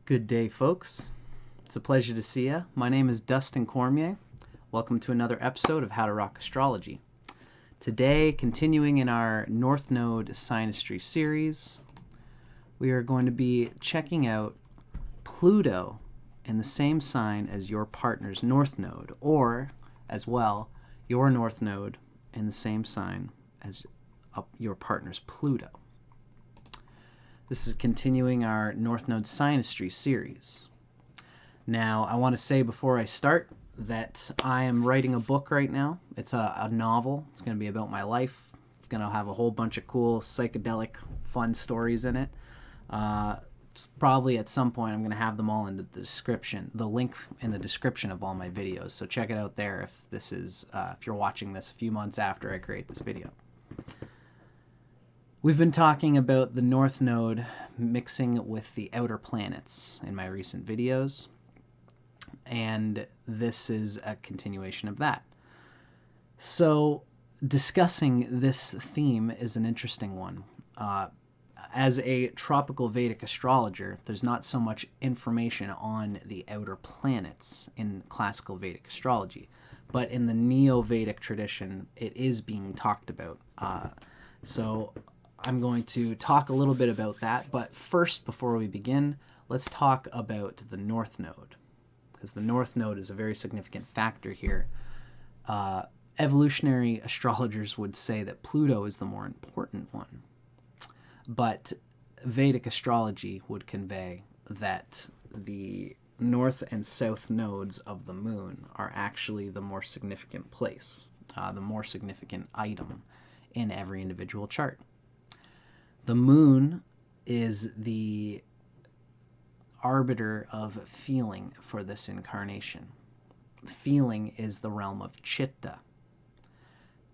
Good day, folks. It's a pleasure to see you. My name is Dustin Cormier. Welcome to another episode of How to Rock Astrology. Today, continuing in our North Node Synastry series, we are going to be checking out Pluto in the same sign as your partner's North Node, or, as well, your North Node in the same sign as your partner's Pluto. This is continuing our North Node Synastry series. Now, I want to say before I start that I am writing a book right now. It's a novel. It's going to be about my life. It's going to have a whole bunch of cool, psychedelic, fun stories in it. Probably at some point I'm going to have them all in the description, the link in the description of all my videos. So check it out there if you're watching this a few months after I create this video. We've been talking about the North Node mixing with the outer planets in my recent videos, and this is a continuation of that. So discussing this theme is an interesting one. As a tropical Vedic astrologer, there's not so much information on the outer planets in classical Vedic astrology, but in the Neo-Vedic tradition, it is being talked about. So I'm going to talk a little bit about that, but first, before we begin, let's talk about the North Node, because the North Node is a very significant factor here. Evolutionary astrologers would say that Pluto is the more important one, but Vedic astrology would convey that the north and south nodes of the moon are actually the more significant place, the more significant item in every individual chart. The moon is the arbiter of feeling for this incarnation. Feeling is the realm of chitta.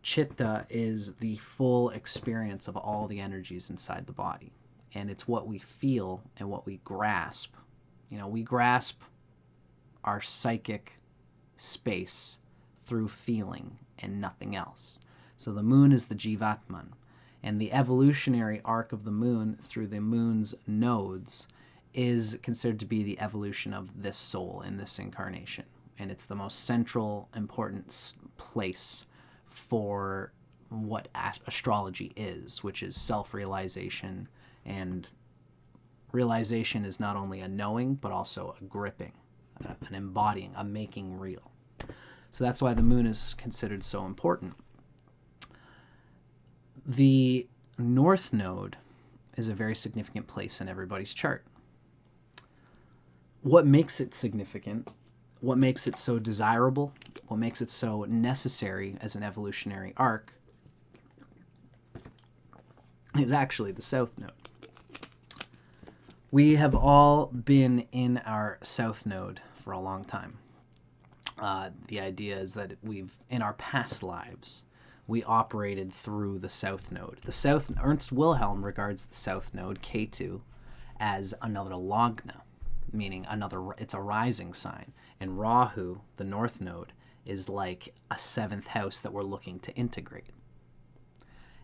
Chitta is the full experience of all the energies inside the body. And it's what we feel and what we grasp. You know, we grasp our psychic space through feeling and nothing else. So the moon is the Jivatman. And the evolutionary arc of the moon through the moon's nodes is considered to be the evolution of this soul in this incarnation. And it's the most central, important place for what astrology is, which is self-realization. And realization is not only a knowing, but also a gripping, an embodying, a making real. So that's why the moon is considered so important. The North Node is a very significant place in everybody's chart. What makes it significant, what makes it so desirable, what makes it so necessary as an evolutionary arc is actually the South Node. We have all been in our South Node for a long time. The idea is that in our past lives, we operated through the South Node. Ernst Wilhelm regards the South Node, K2, as another Lagna, meaning it's a rising sign. And Rahu, the North Node, is like a seventh house that we're looking to integrate.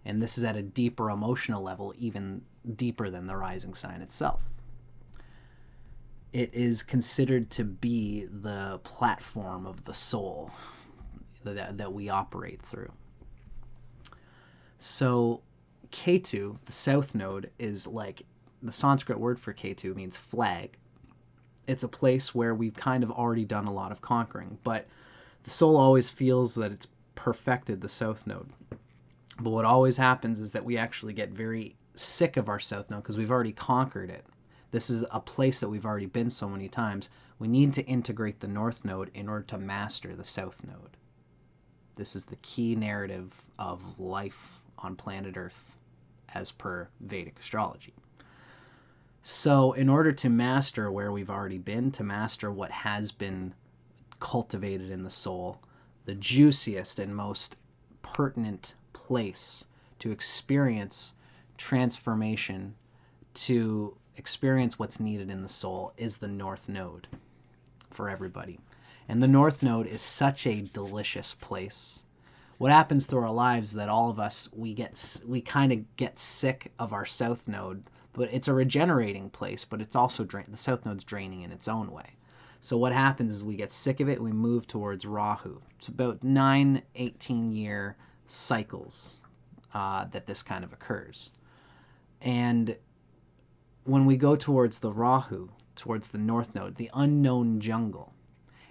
And this is at a deeper emotional level, even deeper than the rising sign itself. It is considered to be the platform of the soul that we operate through. So K2, the South Node, is like, the Sanskrit word for K2 means flag. It's a place where we've kind of already done a lot of conquering, but the soul always feels that it's perfected the South Node. But what always happens is that we actually get very sick of our South Node because we've already conquered it. This is a place that we've already been so many times. We need to integrate the North Node in order to master the South Node. This is the key narrative of life on planet Earth as per Vedic astrology. So in order to master where we've already been, to master what has been cultivated in the soul, the juiciest and most pertinent place to experience transformation, to experience what's needed in the soul, is the North Node for everybody. And the North Node is such a delicious place. What happens through our lives is that all of us, we kind of get sick of our South Node But it's a regenerating place, but it's also the south node's draining in its own way. So what happens is we get sick of it, we move towards Rahu. It's about 9, 18-year cycles that this kind of occurs. And when we go towards the Rahu, towards the north node, the unknown jungle,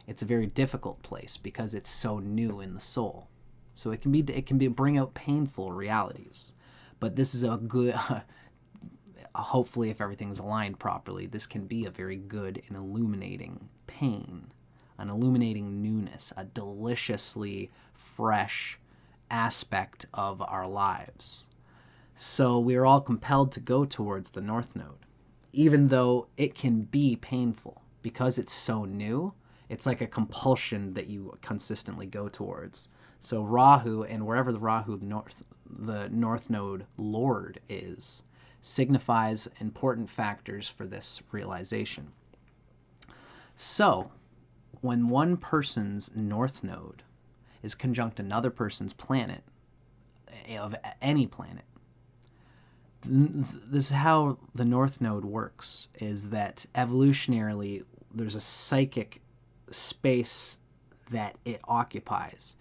it's a very difficult place because it's so new in the soul. So it can bring out painful realities. But this is a good, hopefully if everything's aligned properly, this can be a very good and illuminating pain, an illuminating newness, a deliciously fresh aspect of our lives. So we are all compelled to go towards the north node, even though it can be painful because it's so new. It's like a compulsion that you consistently go towards. So Rahu, and wherever the Rahu, the north node lord is, signifies important factors for this realization. So when one person's north node is conjunct another person's planet, of any planet, this is how the north node works, is that evolutionarily there's a psychic space that it occupies.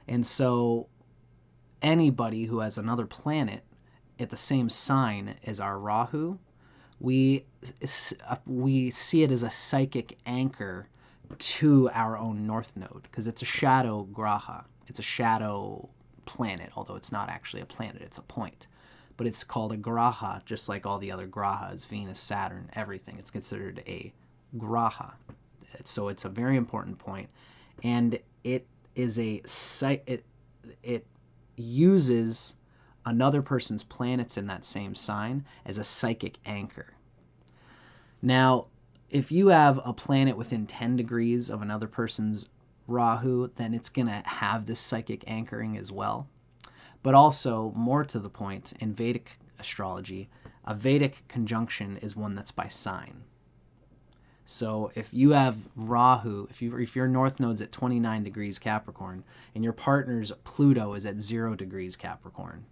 And so anybody who has another planet at the same sign as our Rahu, we see it as a psychic anchor to our own north node, because it's a shadow graha. It's a shadow planet, although it's not actually a planet, it's a point. But it's called a graha, just like all the other grahas, Venus, Saturn, everything. It's considered a graha. So it's a very important point. And it is it uses another person's planets in that same sign as a psychic anchor. Now, if you have a planet within 10 degrees of another person's Rahu, then it's going to have this psychic anchoring as well. But also, more to the point, in Vedic astrology, a Vedic conjunction is one that's by sign. So if you have Rahu, if your north node's at 29 degrees Capricorn, and your partner's Pluto is at 0 degrees Capricorn,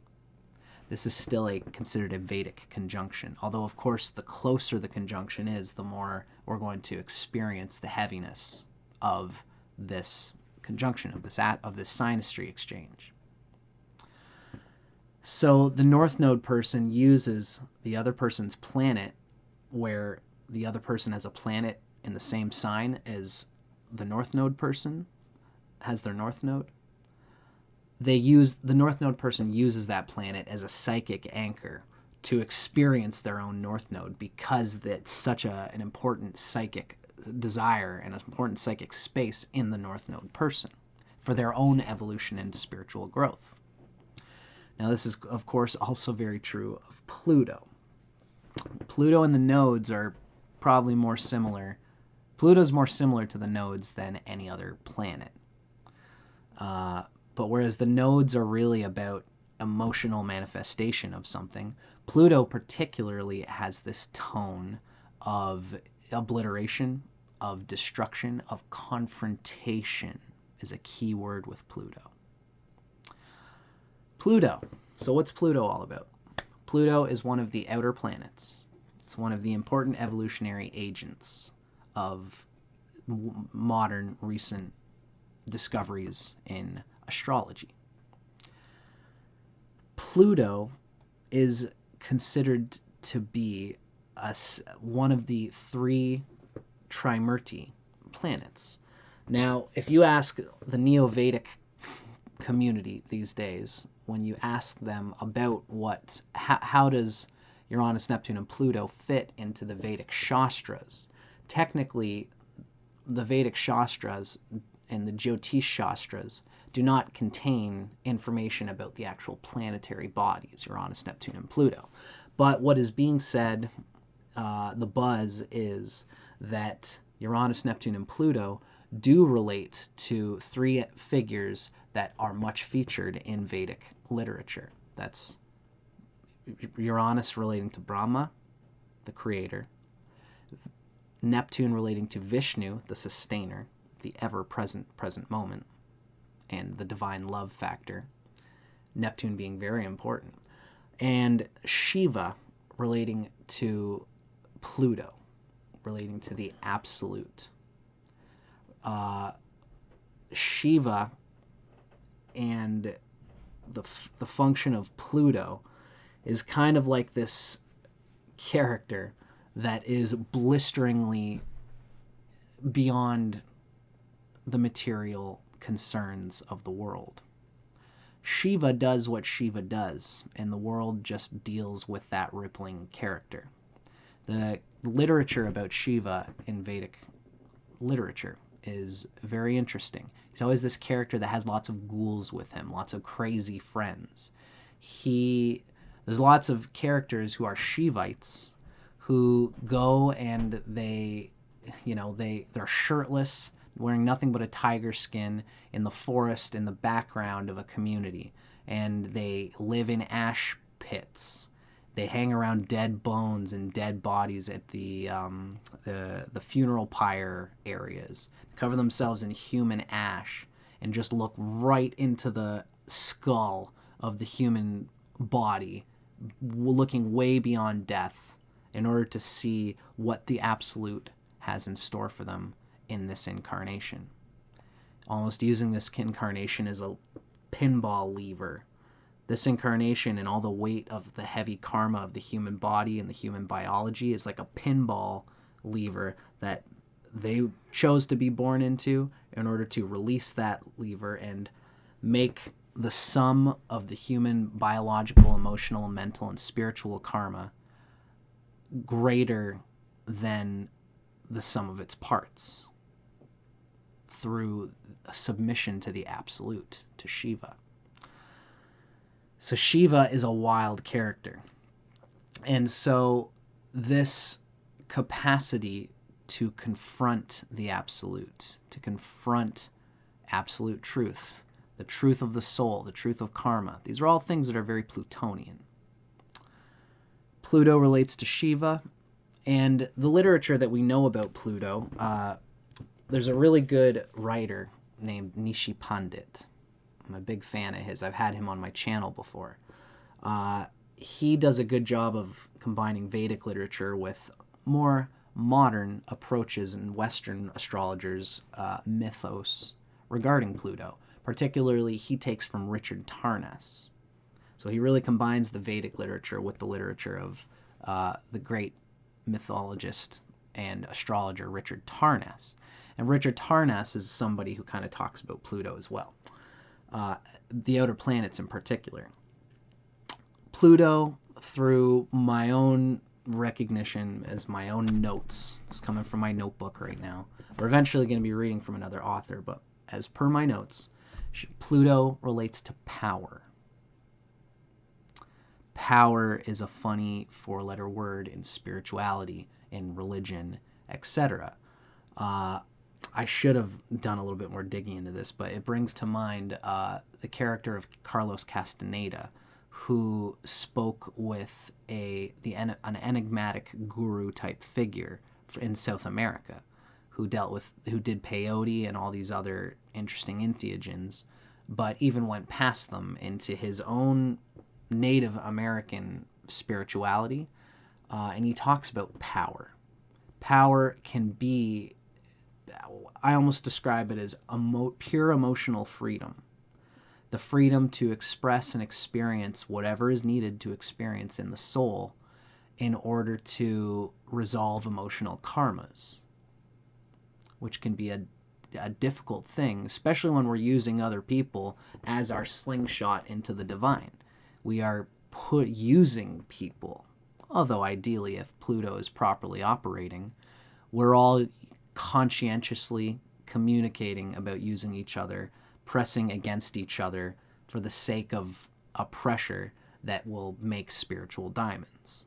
this is still considered a Vedic conjunction. Although, of course, the closer the conjunction is, the more we're going to experience the heaviness of this conjunction, of this synastry exchange. So the north node person uses the other person's planet, where the other person has a planet in the same sign as the north node person has their north node. The north node person uses that planet as a psychic anchor to experience their own north node, because that's such an important psychic desire and an important psychic space in the north node person for their own evolution and spiritual growth. Now, this is, of course, also very true of Pluto. Pluto and the nodes are probably more similar. Pluto's more similar to the nodes than any other planet. But whereas the nodes are really about emotional manifestation of something, Pluto particularly has this tone of obliteration, of destruction, of confrontation is a key word with Pluto. Pluto. So what's Pluto all about? Pluto is one of the outer planets. It's one of the important evolutionary agents of modern, recent discoveries in astrology. Pluto is considered to be one of the 3 Trimurti planets. Now, if you ask the Neo-Vedic community these days, when you ask them about how does Uranus, Neptune, and Pluto fit into the Vedic Shastras, technically the Vedic Shastras and the Jyotish Shastras do not contain information about the actual planetary bodies, Uranus, Neptune, and Pluto. But what is being said, the buzz is that Uranus, Neptune, and Pluto do relate to 3 figures that are much featured in Vedic literature. That's Uranus relating to Brahma, the creator, Neptune relating to Vishnu, the sustainer, the ever-present moment, and the divine love factor, Neptune being very important, and Shiva relating to Pluto, relating to the absolute. Shiva and the function of Pluto is kind of like this character that is blisteringly beyond the material concerns of the world. Shiva does what Shiva does, and the world just deals with that rippling character. The literature about Shiva in Vedic literature is very interesting. He's always this character that has lots of ghouls with him, lots of crazy friends. There's lots of characters who are Shivites who go and they're shirtless, wearing nothing but a tiger skin in the forest in the background of a community, and they live in ash pits. They hang around dead bones and dead bodies at the funeral pyre areas, cover themselves in human ash, and just look right into the skull of the human body, looking way beyond death in order to see what the absolute has in store for them in this incarnation. Almost using this incarnation as a pinball lever. This incarnation and all the weight of the heavy karma of the human body and the human biology is like a pinball lever that they chose to be born into in order to release that lever and make the sum of the human biological, emotional, mental, and spiritual karma greater than the sum of its parts through a submission to the absolute, to Shiva. So Shiva is a wild character. And so this capacity to confront the absolute, to confront absolute truth, the truth of the soul, the truth of karma, these are all things that are very Plutonian. Pluto relates to Shiva, and the literature that we know about Pluto, there's a really good writer named Nishi Pandit. I'm a big fan of his. I've had him on my channel before. He does a good job of combining Vedic literature with more modern approaches in Western astrologers' mythos regarding Pluto. Particularly, he takes from Richard Tarnas. So he really combines the Vedic literature with the literature of the great mythologist and astrologer Richard Tarnas. And Richard Tarnas is somebody who kind of talks about Pluto as well. The outer planets in particular. Pluto, through my own recognition as my own notes, it's coming from my notebook right now. We're eventually going to be reading from another author, but as per my notes, Pluto relates to power. Power is a funny four-letter word in spirituality, in religion, etc. I should have done a little bit more digging into this, but it brings to mind the character of Carlos Castaneda, who spoke with an enigmatic guru-type figure in South America, who did peyote and all these other interesting entheogens, but even went past them into his own Native American spirituality, and he talks about power. Power can be, I almost describe it as pure emotional freedom. The freedom to express and experience whatever is needed to experience in the soul in order to resolve emotional karmas, which can be a difficult thing, especially when we're using other people as our slingshot into the divine. We are using people, although ideally if Pluto is properly operating, we're all conscientiously communicating about using each other, pressing against each other for the sake of a pressure that will make spiritual diamonds.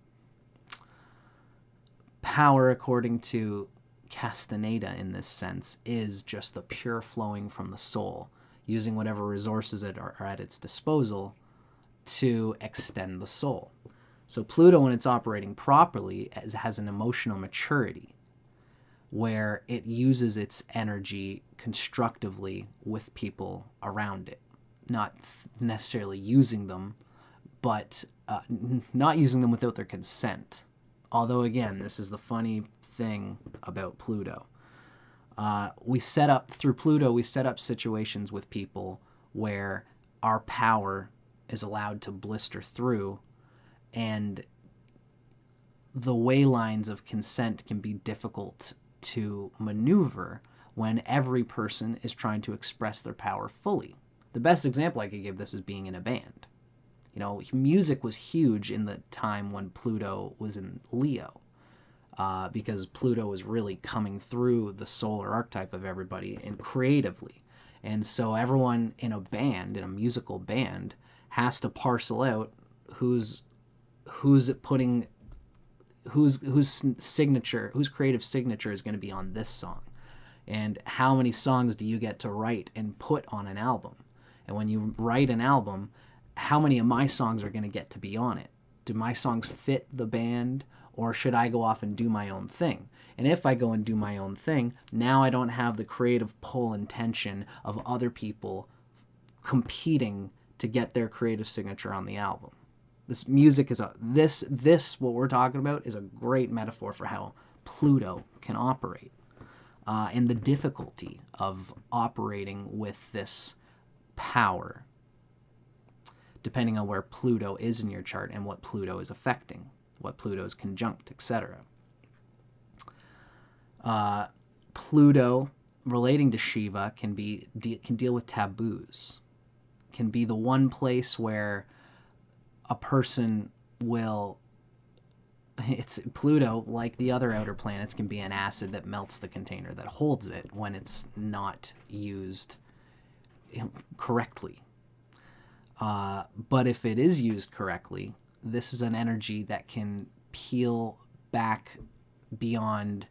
Power, according to Castaneda in this sense, is just the pure flowing from the soul, using whatever resources are at its disposal to extend the soul. So Pluto, when it's operating properly, has an emotional maturity where it uses its energy constructively with people around it, not necessarily using them, but not using them without their consent. Although, again, this is the funny thing about Pluto. Through Pluto, we set up situations with people where our power is allowed to blister through, and the way lines of consent can be difficult to maneuver when every person is trying to express their power fully. The best example I could give this is being in a band. You know, music was huge in the time when Pluto was in Leo, because Pluto was really coming through the solar archetype of everybody and creatively. And so everyone in a band, in a musical band, has to parcel out whose creative signature is going to be on this song, and how many songs do you get to write and put on an album. And when you write an album, how many of my songs are going to get to be on it? Do my songs fit the band, or should I go off and do my own thing? And if I go and do my own thing, now I don't have the creative pull and tension of other people competing to get their creative signature on the album. This music is what we're talking about is a great metaphor for how Pluto can operate, and the difficulty of operating with this power, depending on where Pluto is in your chart and what Pluto is affecting, what Pluto is conjunct, etc. Pluto relating to Shiva can deal with taboos, can be the one place where a person will, it's Pluto, like the other outer planets, can be an acid that melts the container that holds it when it's not used correctly. But if it is used correctly, this is an energy that can peel back beyond,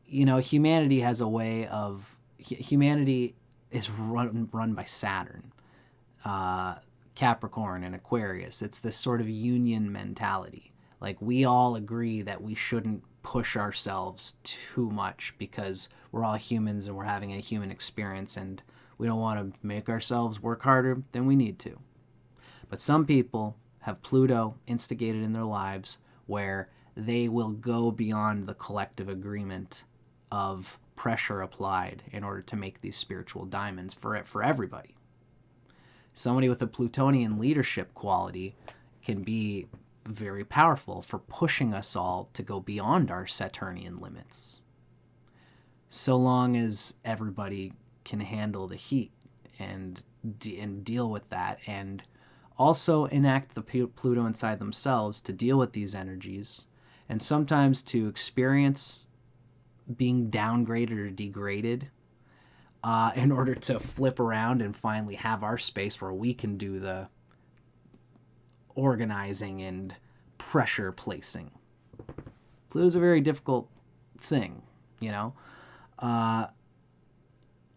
humanity has a way of, humanity is run by Saturn, Capricorn and Aquarius. It's this sort of union mentality. Like, we all agree that we shouldn't push ourselves too much because we're all humans and we're having a human experience, and we don't want to make ourselves work harder than we need to. But some people have Pluto instigated in their lives where they will go beyond the collective agreement of pressure applied in order to make these spiritual diamonds for everybody. Somebody with a Plutonian leadership quality can be very powerful for pushing us all to go beyond our Saturnian limits, so long as everybody can handle the heat and deal with that, and also enact the Pluto inside themselves to deal with these energies, and sometimes to experience being downgraded or degraded, in order to flip around and finally have our space where we can do the organizing and pressure placing. Pluto's a very difficult thing,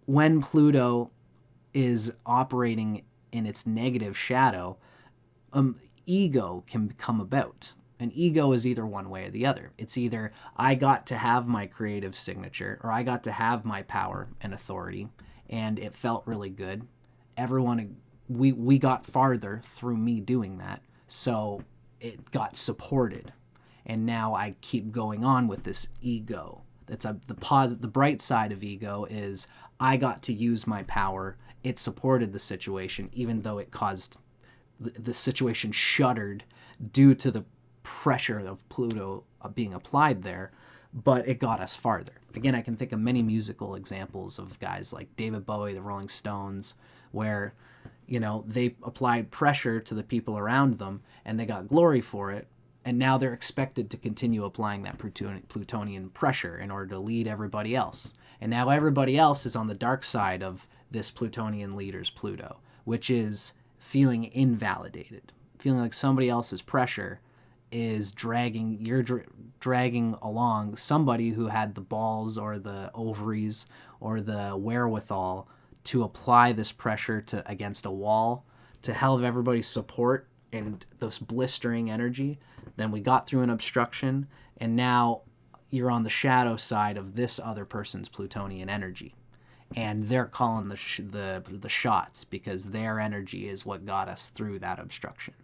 when Pluto is operating in its negative shadow, ego can come about. An ego is either one way or the other. It's either I got to have my creative signature, or I got to have my power and authority, and it felt really good. We got farther through me doing that, so it got supported. And now I keep going on with this ego. That's the bright side of ego is I got to use my power. It supported the situation, even though it caused the situation shuddered due to the pressure of Pluto being applied there, but it got us farther. Again, I can think of many musical examples of guys like David Bowie, the Rolling Stones, where, they applied pressure to the people around them and they got glory for it, and now they're expected to continue applying that Plutonian pressure in order to lead everybody else. And now everybody else is on the dark side of this Plutonian leader's Pluto, which is feeling invalidated, feeling like somebody else's pressure is dragging along somebody who had the balls or the ovaries or the wherewithal to apply this pressure against a wall to have everybody's support and this blistering energy. Then we got through an obstruction, and now you're on the shadow side of this other person's Plutonian energy, and they're calling the shots because their energy is what got us through that obstruction.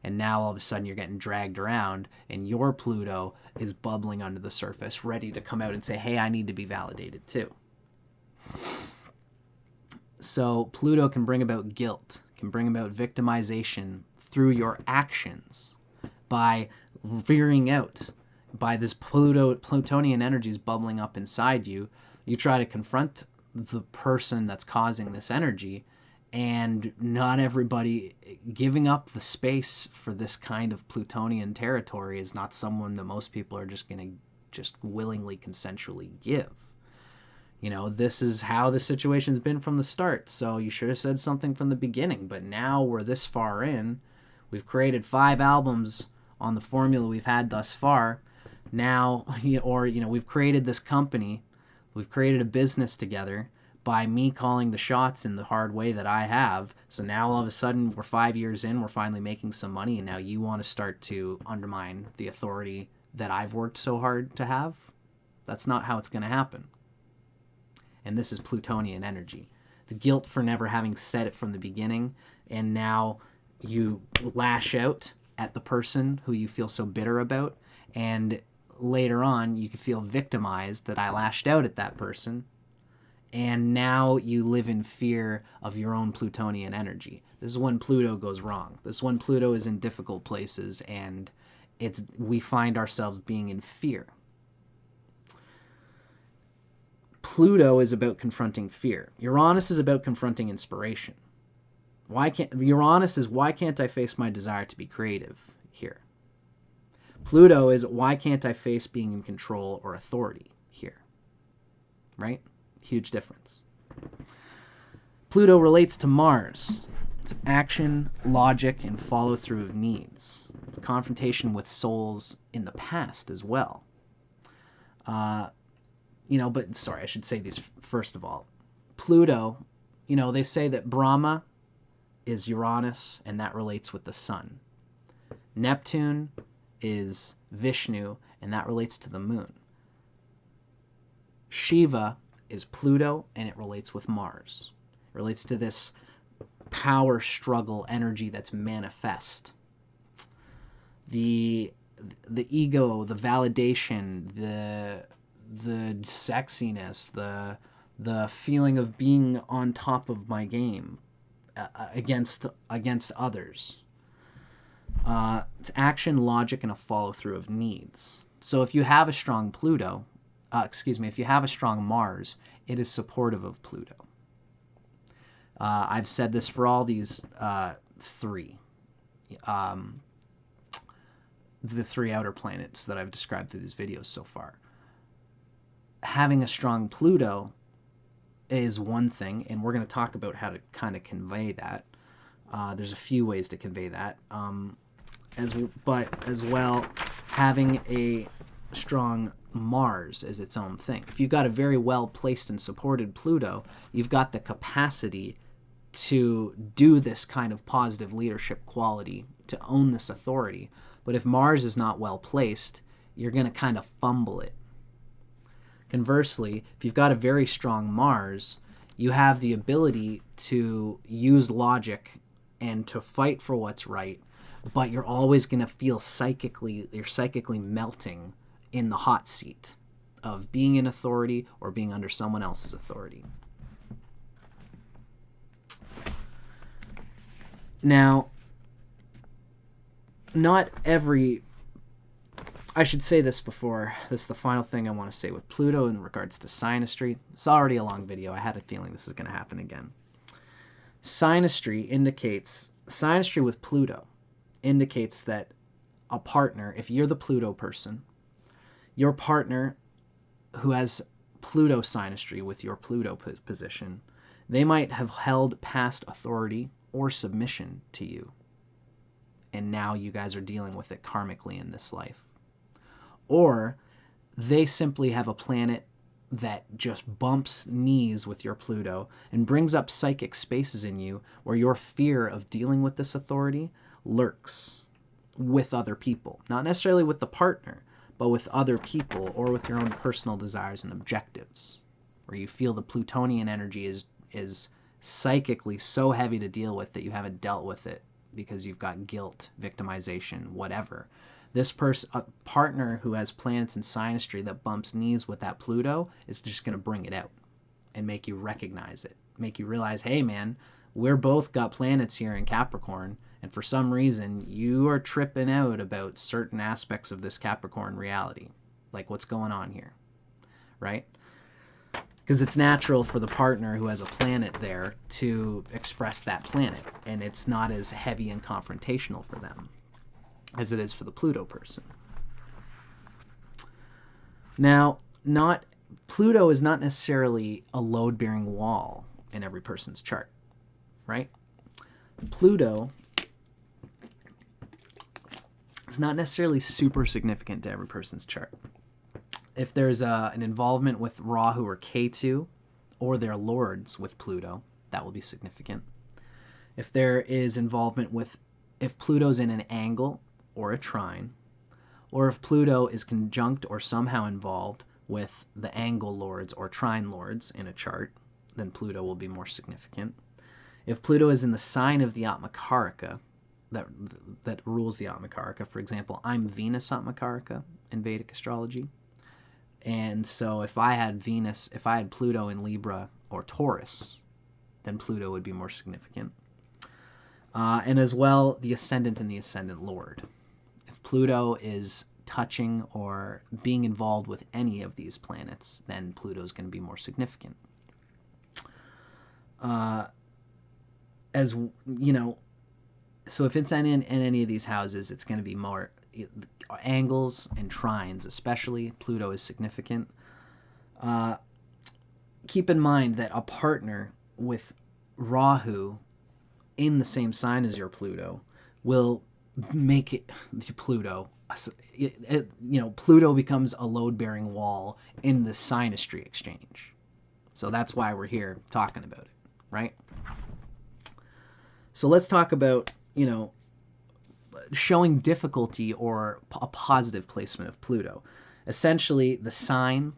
And now all of a sudden you're getting dragged around and your Pluto is bubbling under the surface, ready to come out and say, hey, I need to be validated too. So Pluto can bring about guilt, can bring about victimization through your actions by veering out, by this Plutonian energies bubbling up inside you. You try to confront the person that's causing this energy, and not everybody giving up the space for this kind of Plutonian territory is not someone that most people are just going to just willingly, consensually give. You know, this is how the situation's been from the start. So you should have said something from the beginning. But now we're this far in. We've created 5 albums on the formula we've had thus far. Now, we've created this company. We've created a business together by me calling the shots in the hard way that I have. So now all of a sudden we're 5 years in, we're finally making some money, and now you want to start to undermine the authority that I've worked so hard to have? That's not how it's going to happen. And this is Plutonian energy. The guilt for never having said it from the beginning, and now you lash out at the person who you feel so bitter about, and later on you can feel victimized that I lashed out at that person, and now you live in fear of your own Plutonian energy. This is when Pluto goes wrong. This is when Pluto is in difficult places, and we find ourselves being in fear. Pluto is about confronting fear. Uranus is about confronting inspiration. Uranus is, why can't I face my desire to be creative here? Pluto is, why can't I face being in control or authority here? Right? Huge difference. Pluto relates to Mars. It's action, logic, and follow-through of needs. It's a confrontation with souls in the past as well. But sorry, I should say these first of all. Pluto, they say that Brahma is Uranus, and that relates with the sun. Neptune is Vishnu, and that relates to the moon. Shiva is Pluto, and it relates with Mars. It relates to this power struggle energy that's manifest. The ego, the validation, the sexiness, the feeling of being on top of my game against others. It's action, logic, and a follow-through of needs. So if you have a strong if you have a strong Mars, it is supportive of Pluto. I've said this for all these 3. The 3 outer planets that I've described through these videos so far. Having a strong Pluto is one thing, and we're going to talk about how to kind of convey that. There's a few ways to convey that. But as well, having a strong Mars is its own thing. If you've got a very well placed and supported Pluto, you've got the capacity to do this kind of positive leadership quality, to own this authority. But if Mars is not well placed, you're going to kind of fumble it. Conversely, if you've got a very strong Mars, you have the ability to use logic and to fight for what's right, but you're always going to feel psychically melting in the hot seat of being in authority or being under someone else's authority. Now, I should say this before, this is the final thing I want to say with Pluto in regards to synastry. It's already a long video. I had a feeling this is going to happen again. Synastry with Pluto indicates that a partner, if you're the Pluto person, your partner who has Pluto synastry with your Pluto position, they might have held past authority or submission to you. And now you guys are dealing with it karmically in this life. Or they simply have a planet that just bumps knees with your Pluto and brings up psychic spaces in you where your fear of dealing with this authority lurks with other people. Not necessarily with the partner, but with other people or with your own personal desires and objectives. Where you feel the Plutonian energy is psychically so heavy to deal with that you haven't dealt with it because you've got guilt, victimization, whatever. This person, a partner who has planets in synastry that bumps knees with that Pluto, is just going to bring it out and make you recognize it, make you realize, hey man, we're both got planets here in Capricorn, and for some reason you are tripping out about certain aspects of this Capricorn reality. Like, what's going on here, right? Because it's natural for the partner who has a planet there to express that planet, and it's not as heavy and confrontational for them as it is for the Pluto person. Now, Pluto is not necessarily a load-bearing wall in every person's chart, right? Pluto is not necessarily super significant to every person's chart. If there's an involvement with Rahu or Ketu, or their lords with Pluto, that will be significant. If there is involvement with, if Pluto's in an angle or a trine, or if Pluto is conjunct or somehow involved with the angle lords or trine lords in a chart, then Pluto will be more significant. If Pluto is in the sign of the Atmakaraka, that rules the Atmakaraka, for example, I'm Venus Atmakaraka in Vedic astrology. And so if I had Pluto in Libra or Taurus, then Pluto would be more significant. And as well, the ascendant and the ascendant lord. If Pluto is touching or being involved with any of these planets, then Pluto is going to be more significant. As you know, so if it's in any of these houses, it's going to be more angles and trines, especially. Pluto is significant. Keep in mind that a partner with Rahu in the same sign as your Pluto will make it the Pluto. Pluto becomes a load-bearing wall in the synastry exchange. So that's why we're here talking about it, right? So let's talk about, showing difficulty or a positive placement of Pluto. Essentially, the sign,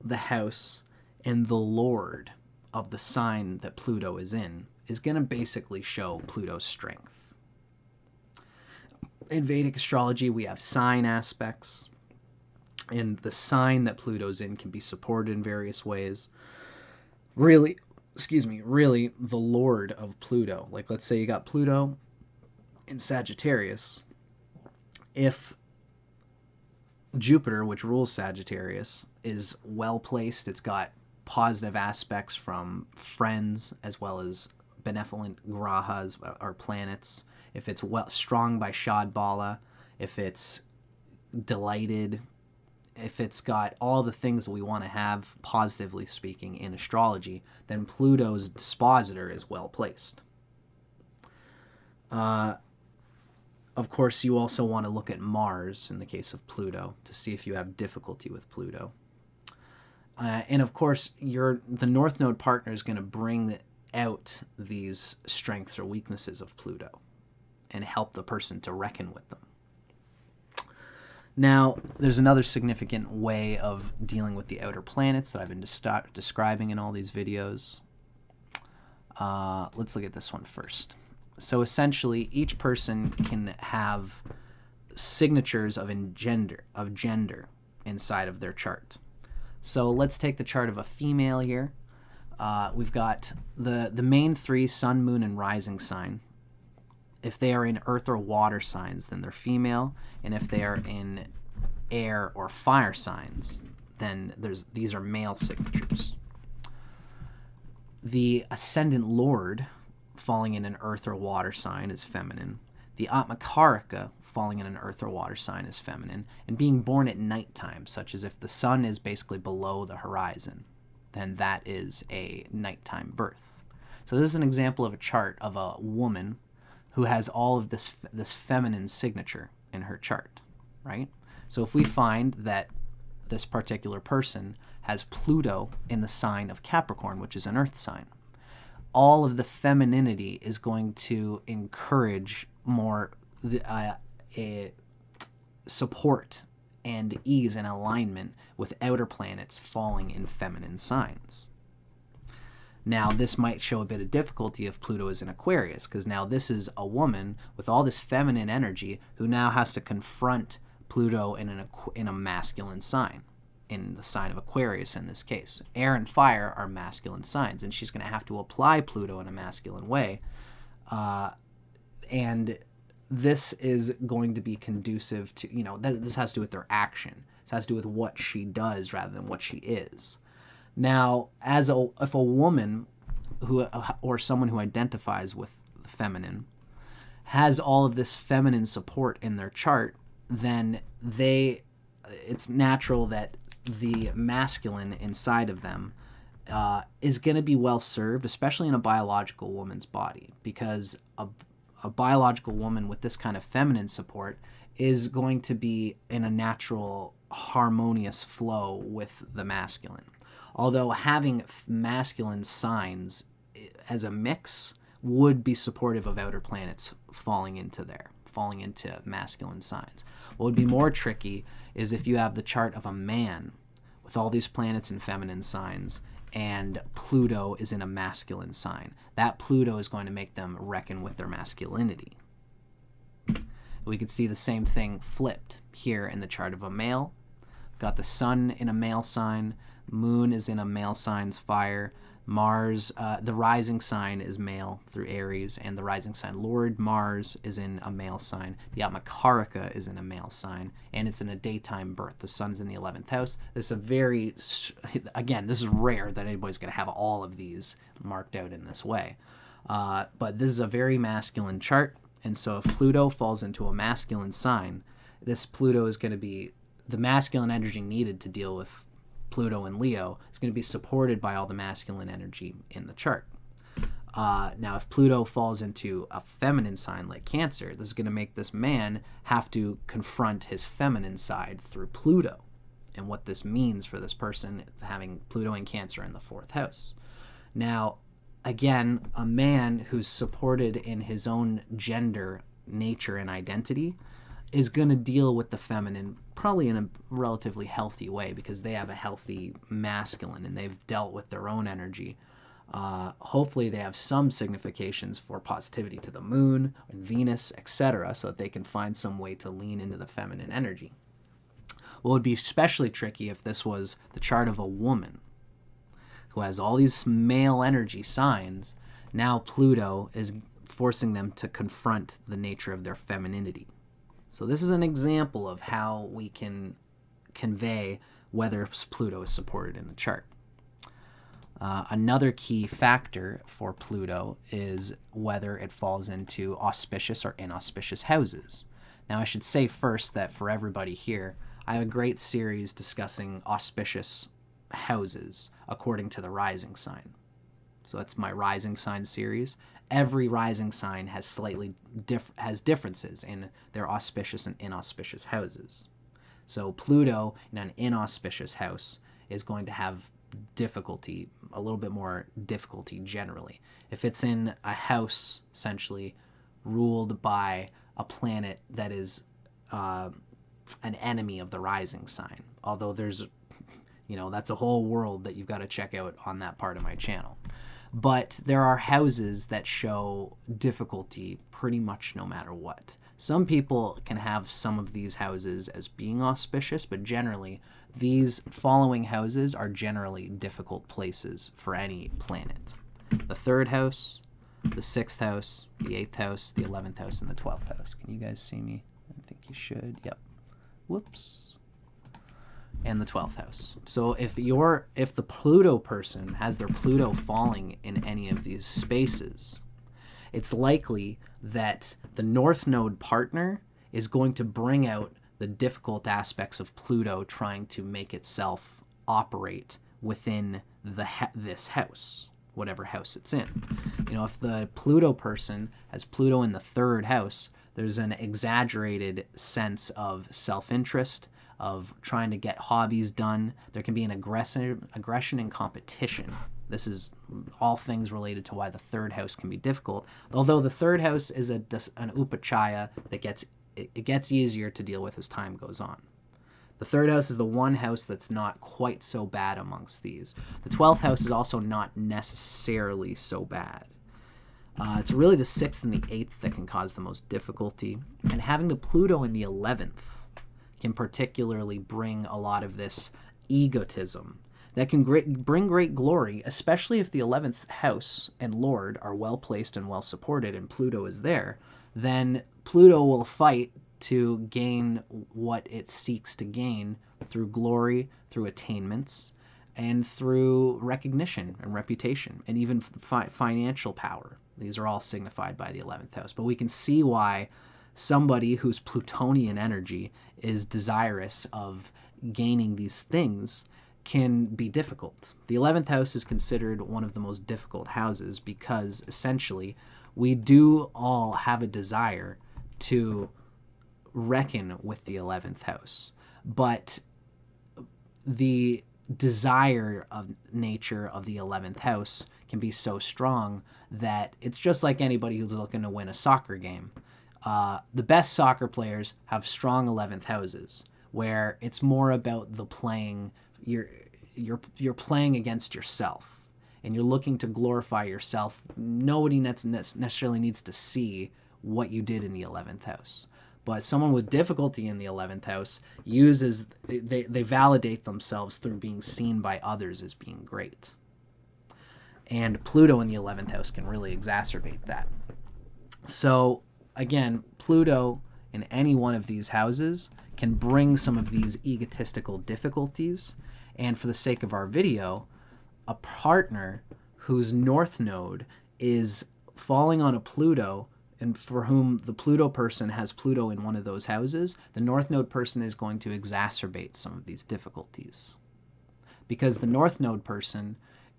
the house, and the lord of the sign that Pluto is in is going to basically show Pluto's strength. In Vedic astrology, we have sign aspects, and the sign that Pluto's in can be supported in various ways. Really, the lord of Pluto. Like, let's say you got Pluto in Sagittarius. If Jupiter, which rules Sagittarius, is well placed, it's got positive aspects from friends as well as benevolent grahas or planets. If it's strong by Shad Bala, if it's delighted, if it's got all the things that we want to have, positively speaking, in astrology, then Pluto's dispositor is well placed. Of course, you also want to look at Mars in the case of Pluto to see if you have difficulty with Pluto. And of course, the North Node partner is going to bring out these strengths or weaknesses of Pluto and help the person to reckon with them. Now, there's another significant way of dealing with the outer planets that I've been describing in all these videos. Let's look at this one first. So essentially, each person can have signatures of gender inside of their chart. So let's take the chart of a female here. We've got the main three, sun, moon, and rising sign. If they are in earth or water signs, then they're female. And if they are in air or fire signs, then these are male signatures. The ascendant lord falling in an earth or water sign is feminine. The Atmakaraka falling in an earth or water sign is feminine. And being born at nighttime, such as if the sun is basically below the horizon, then that is a nighttime birth. So this is an example of a chart of a woman who has all of this feminine signature in her chart, right? So if we find that this particular person has Pluto in the sign of Capricorn, which is an earth sign, all of the femininity is going to encourage more support and ease and alignment with outer planets falling in feminine signs. Now, this might show a bit of difficulty if Pluto is in Aquarius, because now this is a woman with all this feminine energy who now has to confront Pluto in a masculine sign, in the sign of Aquarius in this case. Air and fire are masculine signs, and she's going to have to apply Pluto in a masculine way. And this is going to be conducive to, this has to do with their action. This has to do with what she does rather than what she is. Now, if a woman or someone who identifies with the feminine has all of this feminine support in their chart, then it's natural that the masculine inside of them is going to be well served, especially in a biological woman's body, because a biological woman with this kind of feminine support is going to be in a natural, harmonious flow with the masculine. Although having masculine signs as a mix would be supportive of outer planets falling into masculine signs. What would be more tricky is if you have the chart of a man with all these planets in feminine signs and Pluto is in a masculine sign. That Pluto is going to make them reckon with their masculinity. We could see the same thing flipped here in the chart of a male. Got the sun in a male sign, moon is in a male sign's fire, Mars, the rising sign is male through Aries, and the rising sign Lord Mars is in a male sign. The Atmakarika is in a male sign, and it's in a daytime birth. The sun's in the 11th house. This is this is rare that anybody's going to have all of these marked out in this way. But this is a very masculine chart, and so if Pluto falls into a masculine sign, this Pluto is going to be the masculine energy needed to deal with Pluto and Leo is going to be supported by all the masculine energy in the chart. Now, if Pluto falls into a feminine sign like Cancer, this is going to make this man have to confront his feminine side through Pluto and what this means for this person having Pluto and Cancer in the 4th house. Now, again, a man who's supported in his own gender, nature, and identity is going to deal with the feminine probably in a relatively healthy way because they have a healthy masculine and they've dealt with their own energy. Hopefully they have some significations for positivity to the moon and Venus, etc., so that they can find some way to lean into the feminine energy. What would be especially tricky if this was the chart of a woman who has all these male energy signs. Now Pluto is forcing them to confront the nature of their femininity. So this is an example of how we can convey whether Pluto is supported in the chart. Another key factor for Pluto is whether it falls into auspicious or inauspicious houses. Now, I should say first that for everybody here, I have a great series discussing auspicious houses according to the rising sign. So that's my rising sign series. Every rising sign has slightly differences in their auspicious and inauspicious houses. So Pluto in an inauspicious house is going to have difficulty, a little bit more difficulty generally. If it's in a house essentially ruled by a planet that is an enemy of the rising sign, although there's, that's a whole world that you've got to check out on that part of my channel. But there are houses that show difficulty pretty much no matter what. Some people can have some of these houses as being auspicious, but generally these following houses are generally difficult places for any planet. The 3rd house, the 6th house, the 8th house, the 11th house, and the 12th house. Can you guys see me? I think you should. Yep. Whoops. And the 12th house. So if the Pluto person has their Pluto falling in any of these spaces, it's likely that the North Node partner is going to bring out the difficult aspects of Pluto trying to make itself operate within this house, whatever house it's in. If the Pluto person has Pluto in the 3rd house, there's an exaggerated sense of self-interest, of trying to get hobbies done. There can be an aggression and competition. This is all things related to why the 3rd house can be difficult. Although the 3rd house is an upachaya that gets easier to deal with as time goes on. The 3rd house is the one house that's not quite so bad amongst these. The 12th house is also not necessarily so bad. It's really the 6th and the 8th that can cause the most difficulty. And having the Pluto in the 11th can particularly bring a lot of this egotism that can bring great glory, especially if the 11th house and Lord are well placed and well supported and Pluto is there. Then Pluto will fight to gain what it seeks to gain through glory, through attainments, and through recognition and reputation, and even financial power. These are all signified by the 11th house. But we can see why somebody whose plutonian energy is desirous of gaining these things can be difficult. The 11th house is considered one of the most difficult houses because essentially we do all have a desire to reckon with the 11th house, but the desire of nature of the 11th house can be so strong that it's just like anybody who's looking to win a soccer game. The best soccer players have strong 11th houses where it's more about the playing. You're playing against yourself and you're looking to glorify yourself. Nobody necessarily needs to see what you did in the 11th house. But someone with difficulty in the 11th house they validate themselves through being seen by others as being great. And Pluto in the 11th house can really exacerbate that. So again, Pluto in any one of these houses can bring some of these egotistical difficulties. And for the sake of our video, a partner whose north node is falling on a Pluto, and for whom the Pluto person has Pluto in one of those houses, the North Node person is going to exacerbate some of these difficulties. Because the North Node person,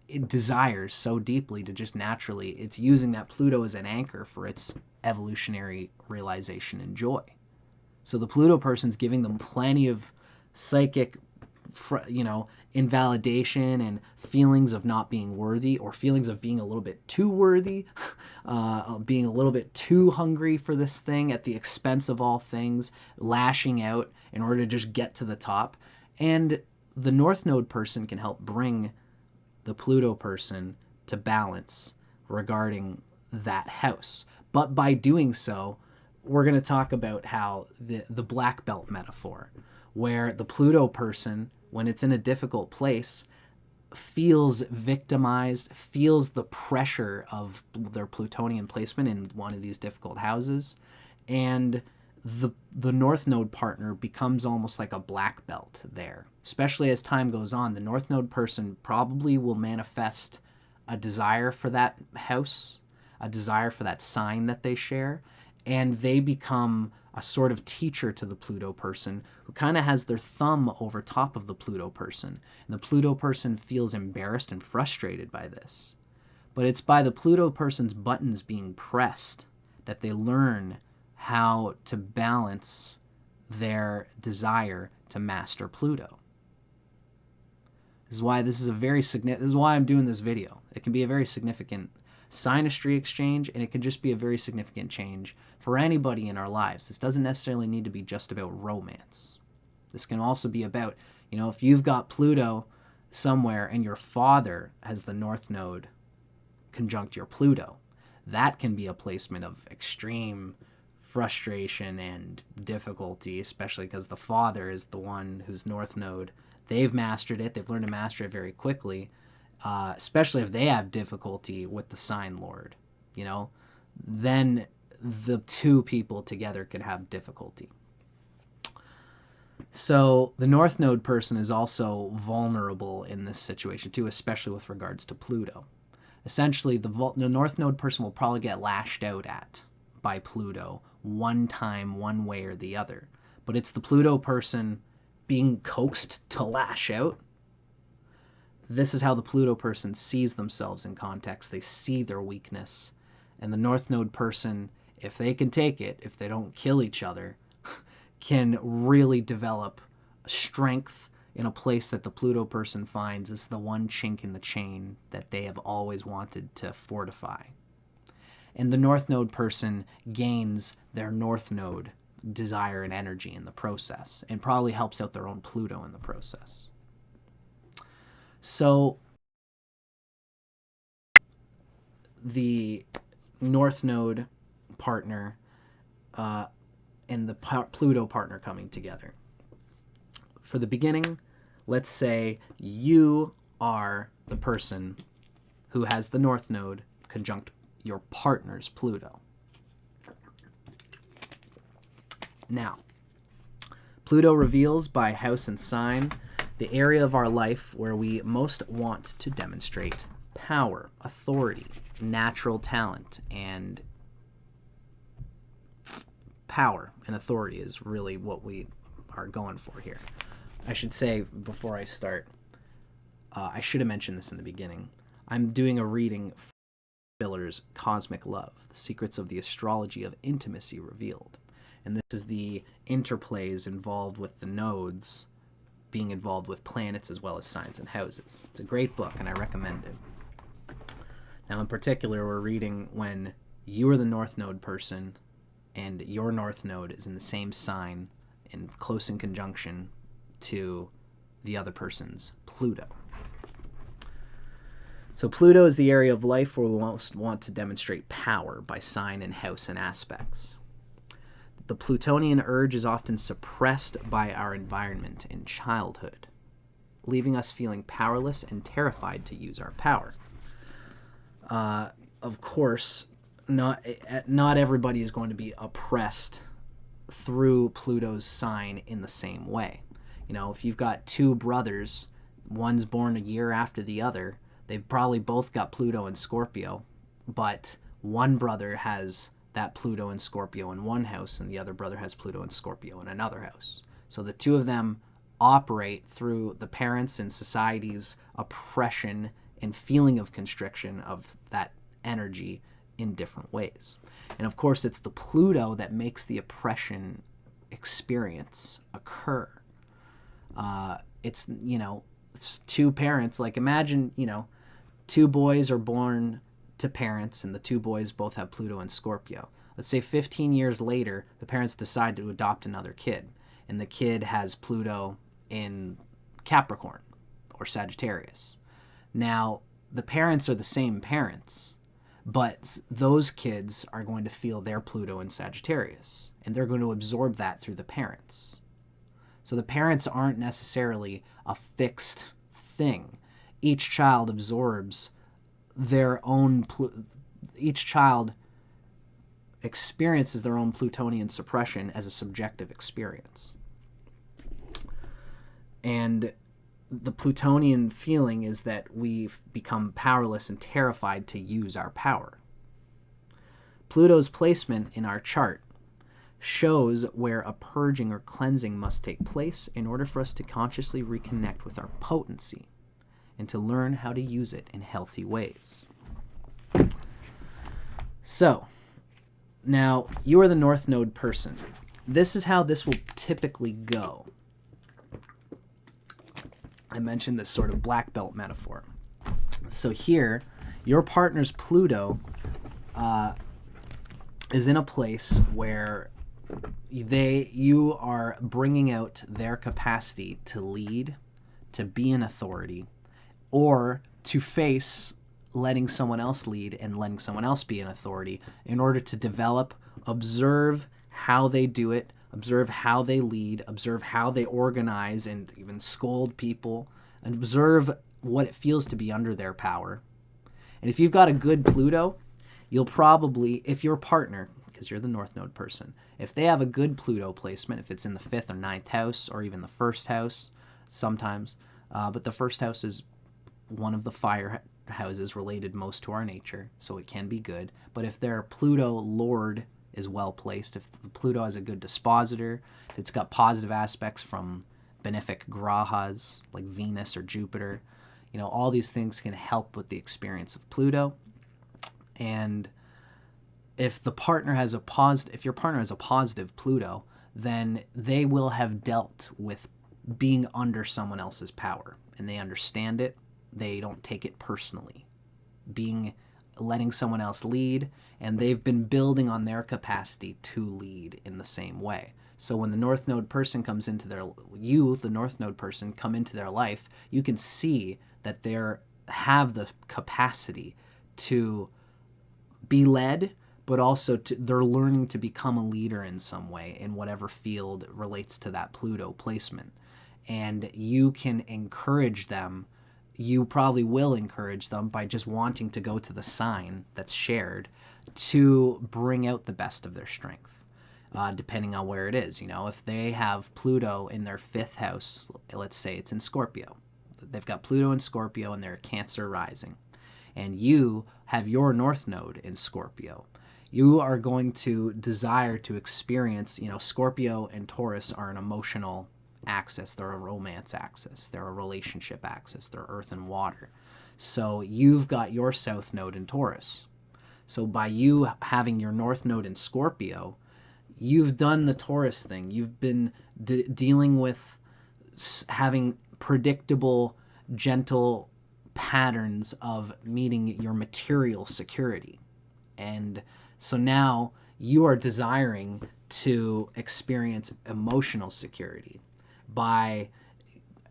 it desires so deeply to just naturally, it's using that Pluto as an anchor for its evolutionary realization and joy. So the Pluto person's giving them plenty of psychic, invalidation and feelings of not being worthy, or feelings of being a little bit too worthy, being a little bit too hungry for this thing at the expense of all things, lashing out in order to just get to the top. And the North Node person can help bring the Pluto person to balance regarding that house. But by doing so, we're going to talk about how the black belt metaphor, where the Pluto person, when it's in a difficult place, feels victimized, feels the pressure of their plutonian placement in one of these difficult houses, and the North Node partner becomes almost like a black belt there. Especially as time goes on, the North Node person probably will manifest a desire for that house, a desire for that sign that they share, and they become a sort of teacher to the Pluto person who kind of has their thumb over top of the Pluto person. And the Pluto person feels embarrassed and frustrated by this. But it's by the Pluto person's buttons being pressed that they learn how to balance their desire to master Pluto. This is why I'm doing this video. It can be a very significant synastry exchange, and it can just be a very significant change for anybody in our lives. This doesn't necessarily need to be just about romance. This can also be about, if you've got Pluto somewhere and your father has the North Node conjunct your Pluto, that can be a placement of extreme frustration and difficulty, especially because the father is the one whose North Node, they've mastered it, they've learned to master it very quickly, especially if they have difficulty with the sign Lord, then the two people together could have difficulty. So the North Node person is also vulnerable in this situation too, especially with regards to Pluto. Essentially, the North Node person will probably get lashed out at by Pluto one time, one way or the other. But it's the Pluto person being coaxed to lash out. This is how the Pluto person sees themselves in context. They see their weakness. And the North Node person, if they can take it, if they don't kill each other, can really develop strength in a place that the Pluto person finds is the one chink in the chain that they have always wanted to fortify. And the North Node person gains their North Node desire and energy in the process, and probably helps out their own Pluto in the process. So the North Node partner and the Pluto partner coming together. For the beginning, let's say you are the person who has the North Node conjunct your partner's Pluto. Now, Pluto reveals by house and sign the area of our life where we most want to demonstrate power, authority, natural talent, and power and authority is really what we are going for here. I should say before I start, I should have mentioned this in the beginning. I'm doing a reading for Biller's Cosmic Love, The Secrets of the Astrology of Intimacy Revealed. And this is the interplays involved with the nodes being involved with planets as well as signs and houses. It's a great book, and I recommend it. Now, in particular, we're reading when you are the North Node person and your North Node is in the same sign and close in conjunction to the other person's Pluto. So Pluto is the area of life where we most want to demonstrate power by sign and house and aspects. The Plutonian urge is often suppressed by our environment in childhood, leaving us feeling powerless and terrified to use our power. Of course, not everybody is going to be oppressed through Pluto's sign in the same way. You know, if you've got two brothers, one's born a year after the other, they've probably both got Pluto and Scorpio, but one brother has that Pluto and Scorpio in one house, and the other brother has Pluto and Scorpio in another house. So the two of them operate through the parents' and society's oppression and feeling of constriction of that energy in different ways. And of course, it's the Pluto that makes the oppression experience occur. It's, you know, it's two parents. Like, imagine, you know, two boys are born to parents, and the two boys both have Pluto and Scorpio. Let's say 15 years later, the parents decide to adopt another kid, and the kid has Pluto in Capricorn or Sagittarius. Now, the parents are the same parents, but those kids are going to feel their Pluto in Sagittarius, and they're going to absorb that through the parents. So the parents aren't necessarily a fixed thing. Each child absorbs their own, each child experiences their own Plutonian suppression as a subjective experience. And the Plutonian feeling is that we've become powerless and terrified to use our power. Pluto's placement in our chart shows where a purging or cleansing must take place in order for us to consciously reconnect with our potency and to learn how to use it in healthy ways. So, now you are the North Node person. This is how this will typically go. I mentioned this sort of black belt metaphor. So here, your partner's Pluto is in a place where you are bringing out their capacity to lead, to be an authority, or to face letting someone else lead and letting someone else be an authority in order to develop, observe how they do it, observe how they lead, observe how they organize and even scold people, and observe what it feels to be under their power. And if you've got a good Pluto, you'll probably, if your partner, because you're the North Node person, if they have a good Pluto placement, if it's in the 5th or 9th house, or even the 1st house sometimes, but the 1st house is one of the fire houses related most to our nature, so it can be good. But if their Pluto Lord is well placed, if Pluto has a good dispositor, if it's got positive aspects from benefic grahas like Venus or Jupiter, you know, all these things can help with the experience of Pluto. And if your partner has a positive Pluto, then they will have dealt with being under someone else's power, and they understand it. They don't take it personally. Being letting someone else lead, and they've been building on their capacity to lead in the same way. So when the North Node person comes into the North Node person, come into their life, you can see that have the capacity to be led, but also they're learning to become a leader in some way in whatever field relates to that Pluto placement. And you can encourage them. You probably will encourage them by just wanting to go to the sign that's shared to bring out the best of their strength, depending on where it is. If they have Pluto in their 5th house, let's say it's in Scorpio. They've got Pluto in Scorpio and they're Cancer rising. And you have your North Node in Scorpio. You are going to desire to experience, Scorpio and Taurus are an emotional axis. They're a romance axis. They're a relationship axis. They're earth and water. So you've got your South Node in Taurus. So by you having your North Node in Scorpio, you've done the Taurus thing. You've been dealing with having predictable, gentle patterns of meeting your material security. And so now you are desiring to experience emotional security by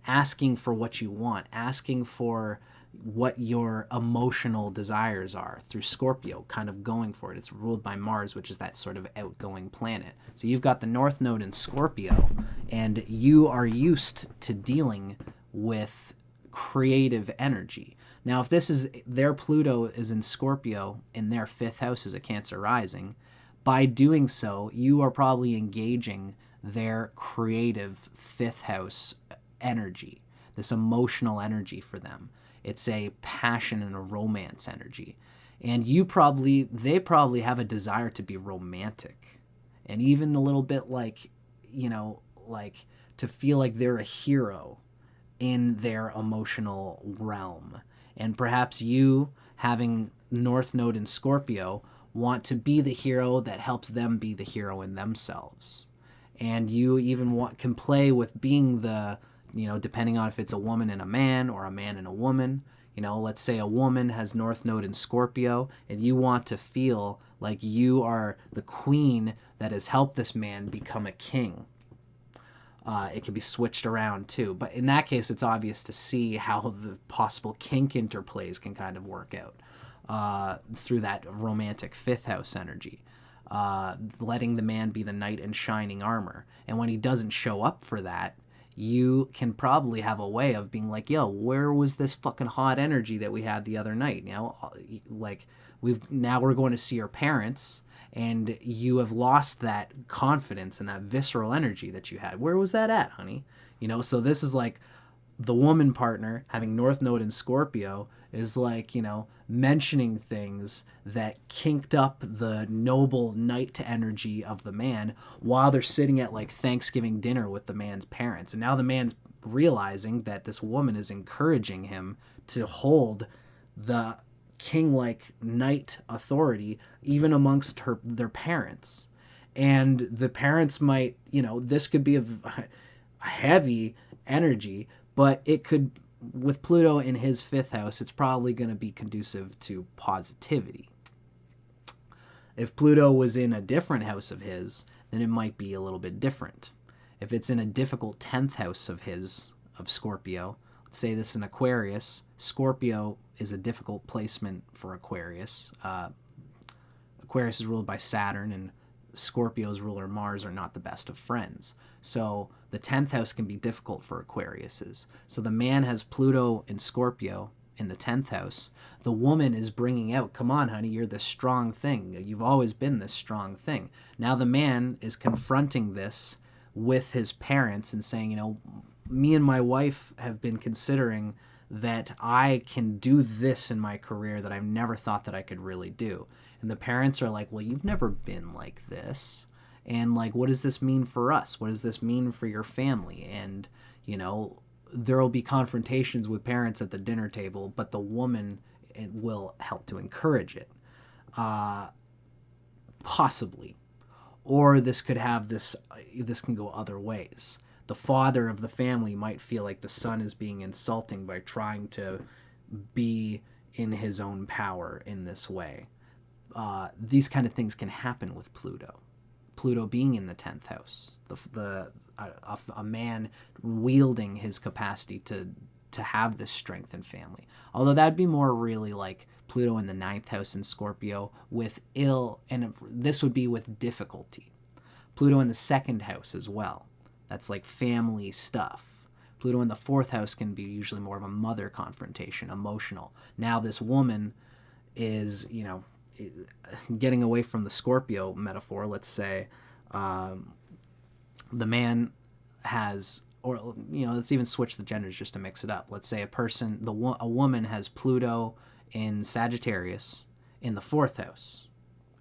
asking for what you want, asking for what your emotional desires are through Scorpio, kind of going for it. It's ruled by Mars, which is that sort of outgoing planet. So you've got the North Node in Scorpio, and you are used to dealing with creative energy. Now, if their Pluto is in Scorpio in their 5th house as a Cancer rising, by doing so, you are probably engaging their creative 5th house energy, this emotional energy for them. It's a passion and a romance energy. And they probably have a desire to be romantic. And even a little bit like to feel like they're a hero in their emotional realm. And perhaps you, having North Node in Scorpio, want to be the hero that helps them be the hero in themselves. And you even can play with being the, depending on if it's a woman and a man or a man and a woman. Let's say a woman has North Node in Scorpio and you want to feel like you are the queen that has helped this man become a king. It can be switched around too. But in that case, it's obvious to see how the possible kink interplays can kind of work out through that romantic 5th house energy. Letting the man be the knight in shining armor. And when he doesn't show up for that, you can probably have a way of being like, yo, where was this fucking hot energy that we had the other night? Like we're going to see your parents, and you have lost that confidence and that visceral energy that you had. Where was that at, honey? So this is like the woman partner having North Node in Scorpio is like, mentioning things that kinked up the noble knight energy of the man while they're sitting at like Thanksgiving dinner with the man's parents. And now the man's realizing that this woman is encouraging him to hold the king-like knight authority even amongst their parents. And the parents might, this could be a heavy energy, but it could, with Pluto in his 5th house, it's probably going to be conducive to positivity. If Pluto was in a different house of his, then it might be a little bit different. If it's in a difficult 10th house of Scorpio, let's say this in Aquarius, Scorpio is a difficult placement for Aquarius. Aquarius is ruled by Saturn, and Scorpio's ruler Mars are not the best of friends. So the 10th house can be difficult for Aquariuses. So the man has Pluto in Scorpio in the 10th house. The woman is bringing out, come on, honey, you're this strong thing. You've always been this strong thing. Now the man is confronting this with his parents and saying, me and my wife have been considering that I can do this in my career that I've never thought that I could really do. And the parents are like, well, you've never been like this. And like, what does this mean for us? What does this mean for your family? And, there will be confrontations with parents at the dinner table, but the woman will help to encourage it. Possibly. Or this can go other ways. The father of the family might feel like the son is being insulting by trying to be in his own power in this way. These kind of things can happen with Pluto. Pluto being in the 10th house, a man wielding his capacity to have this strength in family. Although that'd be more really like Pluto in the 9th house in Scorpio with ill, and this would be with difficulty. Pluto in the 2nd house as well. That's like family stuff. Pluto in the 4th house can be usually more of a mother confrontation, emotional. Now this woman is, getting away from the Scorpio metaphor, let's say the man has, or let's even switch the genders just to mix it up. Let's say a woman has Pluto in Sagittarius in the 4th house,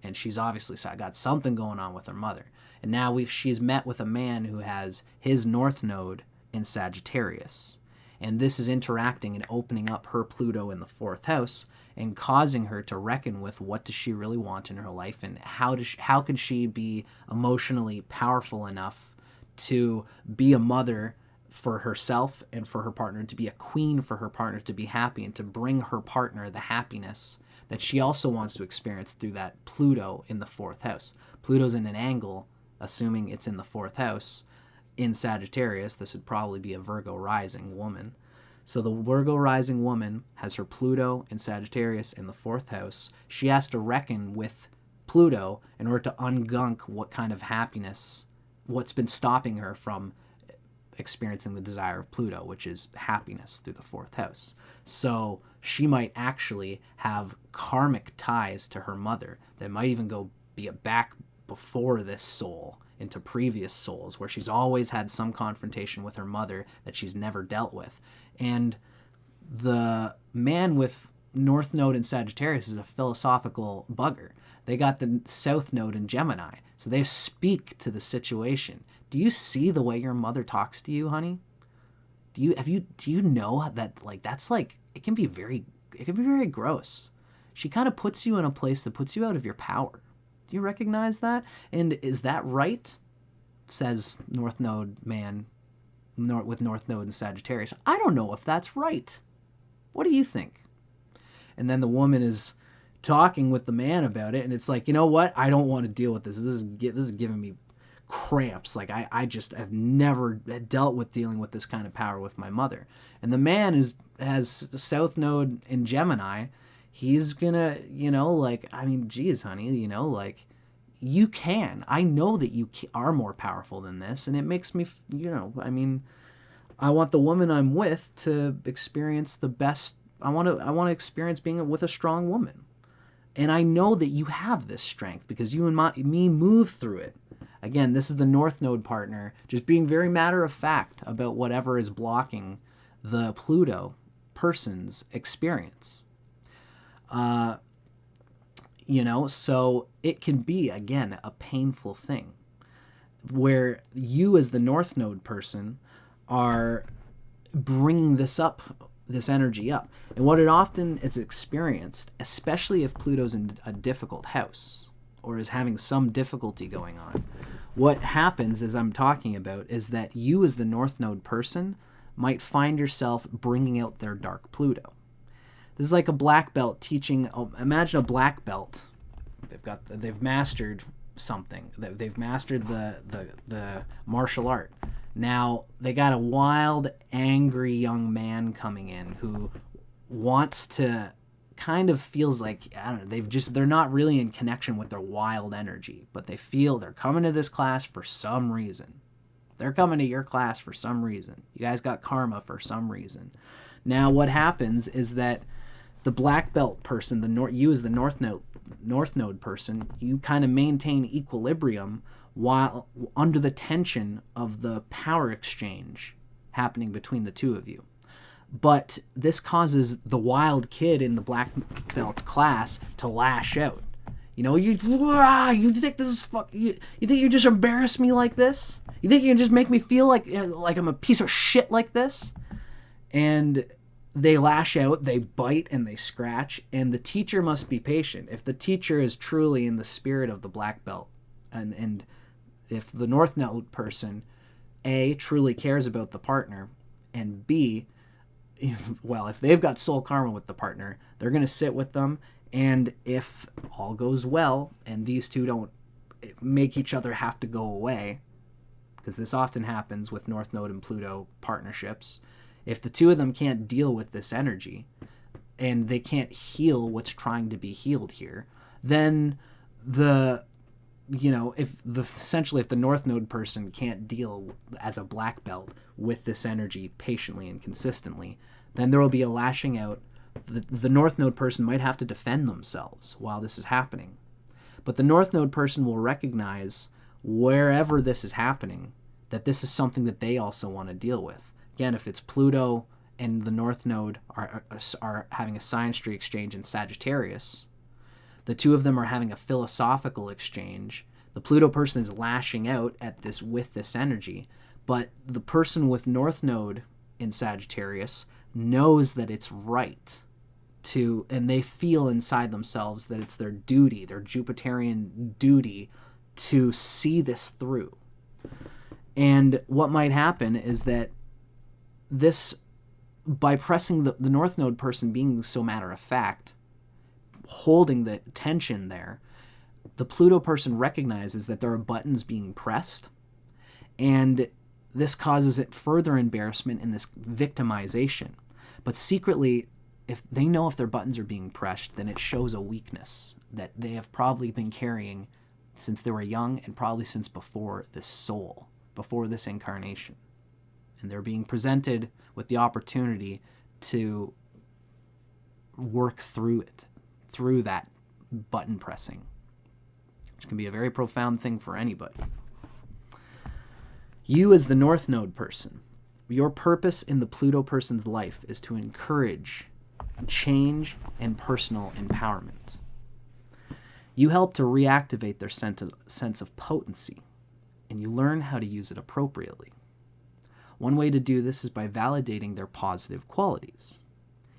and she's obviously got something going on with her mother. And now she's met with a man who has his North Node in Sagittarius, and this is interacting and opening up her Pluto in the 4th house and causing her to reckon with what does she really want in her life, and how can she be emotionally powerful enough to be a mother for herself and for her partner, to be a queen for her partner, to be happy, and to bring her partner the happiness that she also wants to experience through that Pluto in the 4th house. Pluto's in an angle, assuming it's in the 4th house, in Sagittarius. This would probably be a Virgo rising woman. So the Virgo rising woman has her Pluto in Sagittarius in the 4th house. She has to reckon with Pluto in order to ungunk what kind of happiness, what's been stopping her from experiencing the desire of Pluto, which is happiness through the 4th house. So she might actually have karmic ties to her mother that might even go back before this soul into previous souls, where she's always had some confrontation with her mother that she's never dealt with. And the man with North Node in Sagittarius is a philosophical bugger. They got the South Node in Gemini, so they speak to the situation. Do you see the way your mother talks to you, honey? Do you know that that's it can be very gross. She kind of puts you in a place that puts you out of your power. Do you recognize that? And is that right? Says North Node man with North Node in Sagittarius. I don't know if that's right. What do you think? And then the woman is talking with the man about it, and it's like, you know what? I don't want to deal with this. This is giving me cramps. Like I just have never dealt with dealing with this kind of power with my mother. And the man has the South Node in Gemini. He's gonna, geez, honey, you can. I know that you are more powerful than this, and it makes me, I want the woman I'm with to experience the best. I want to experience being with a strong woman. And I know that you have this strength because you and me move through it. Again, this is the North Node partner, just being very matter of fact about whatever is blocking the Pluto person's experience. So it can be, again, a painful thing where you as the North Node person are bringing this energy up. And what it often is experienced, especially if Pluto's in a difficult house or is having some difficulty going on, what happens, as I'm talking about, is that you as the North Node person might find yourself bringing out their dark Pluto. This is like a black belt teaching. Imagine a black belt. They've mastered something. They've mastered the martial art. Now they got a wild, angry young man coming in who wants to, kind of feels like, I don't know, they're not really in connection with their wild energy, but they feel they're coming to this class for some reason. They're coming to your class for some reason. You guys got karma for some reason. Now what happens is that the black belt person, you as the North Node person, you kind of maintain equilibrium while under the tension of the power exchange happening between the two of you. But this causes the wild kid in the black belt's class to lash out. You think this is you think you just embarrass me like this? You think you can just make me feel like I'm a piece of shit like this? And they lash out, they bite, and they scratch, and the teacher must be patient. If the teacher is truly in the spirit of the black belt, and if the North Node person, A, truly cares about the partner, and B, if they've got soul karma with the partner, they're going to sit with them, and if all goes well and these two don't make each other have to go away, because this often happens with North Node and Pluto partnerships, if the two of them can't deal with this energy and they can't heal what's trying to be healed here, then if the North Node person can't deal as a black belt with this energy patiently and consistently, then there will be a lashing out. The North Node person might have to defend themselves while this is happening. But the North Node person will recognize wherever this is happening that this is something that they also want to deal with. Again, if it's Pluto and the North Node are having a Synastry exchange in Sagittarius, the two of them are having a philosophical exchange. The Pluto person is lashing out at this with this energy, but the person with North Node in Sagittarius knows that it's right to, and they feel inside themselves that it's their duty, their Jupiterian duty, to see this through. And what might happen is that this, by pressing the North Node person being so matter of fact, holding the tension there, the Pluto person recognizes that there are buttons being pressed, and this causes it further embarrassment in this victimization. But secretly, if they know if their buttons are being pressed, then it shows a weakness that they have probably been carrying since they were young, and probably since before this soul, before this incarnation. And they're being presented with the opportunity to work through it, through that button pressing, which can be a very profound thing for anybody. You as the North Node person, your purpose in the Pluto person's life is to encourage change and personal empowerment. You help to reactivate their sense of potency, and you learn how to use it appropriately. One way to do this is by validating their positive qualities.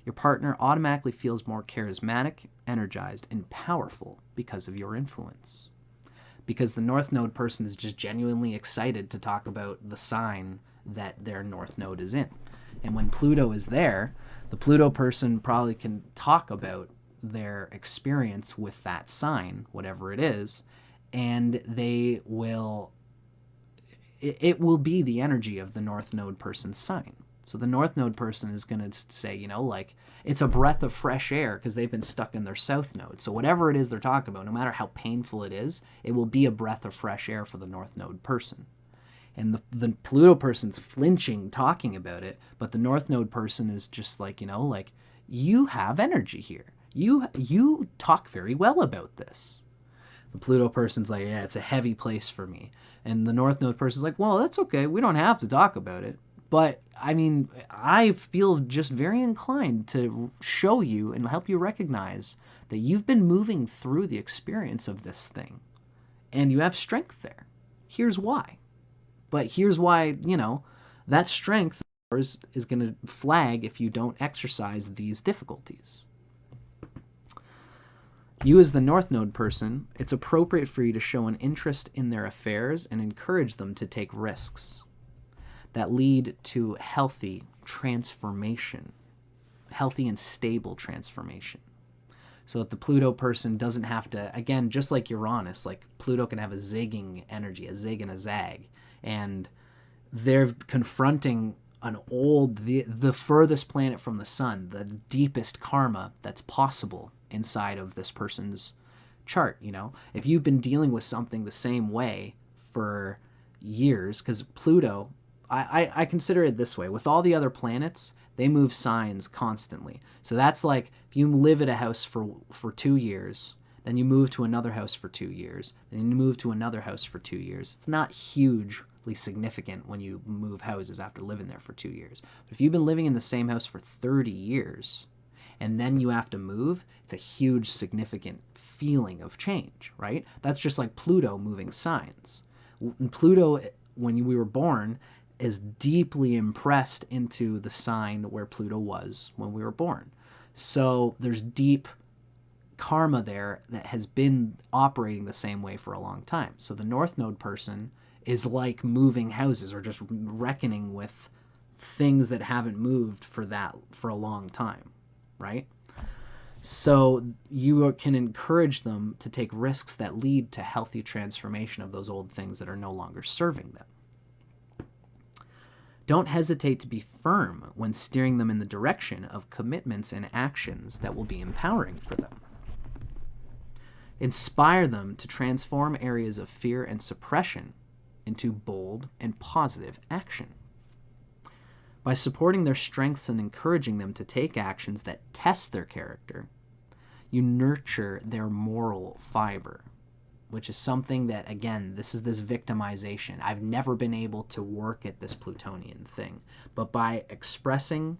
Your partner automatically feels more charismatic, energized, and powerful because of your influence. Because the North Node person is just genuinely excited to talk about the sign that their North Node is in. And when Pluto is there, the Pluto person probably can talk about their experience with that sign, whatever it is, and they will, it will be the energy of the North Node person's sign. So the North Node person is going to say, it's a breath of fresh air because they've been stuck in their South Node. So whatever it is they're talking about, no matter how painful it is, it will be a breath of fresh air for the North Node person. And the Pluto person's flinching talking about it, but the North Node person is just you have energy here. You talk very well about this. The Pluto person's like, yeah, it's a heavy place for me. And the North Node person's like, well, that's okay. We don't have to talk about it. But, I feel just very inclined to show you and help you recognize that you've been moving through the experience of this thing. And you have strength there. Here's why. But here's why, that strength is going to flag if you don't exercise these difficulties. You as the North Node person, it's appropriate for you to show an interest in their affairs and encourage them to take risks that lead to healthy transformation, healthy and stable transformation. So that the Pluto person doesn't have to, again, just like Uranus, like Pluto can have a zigging energy, a zig and a zag, and they're confronting the furthest planet from the sun, the deepest karma that's possible inside of this person's chart. If you've been dealing with something the same way for years, because Pluto, I consider it this way. With all the other planets, they move signs constantly. So that's like if you live at a house for 2 years, then you move to another house for 2 years, then you move to another house for 2 years. It's not hugely significant when you move houses after living there for 2 years. But if you've been living in the same house for 30 years, and then you have to move, it's a huge, significant feeling of change, right? That's just like Pluto moving signs. Pluto, when we were born, is deeply impressed into the sign where Pluto was when we were born. So there's deep karma there that has been operating the same way for a long time. So the North Node person is like moving houses or just reckoning with things that haven't moved for a long time, right? So you can encourage them to take risks that lead to healthy transformation of those old things that are no longer serving them. Don't hesitate to be firm when steering them in the direction of commitments and actions that will be empowering for them. Inspire them to transform areas of fear and suppression into bold and positive action. By supporting their strengths and encouraging them to take actions that test their character, you nurture their moral fiber, which is something that, again, this is this victimization. I've never been able to work at this plutonian thing, but by expressing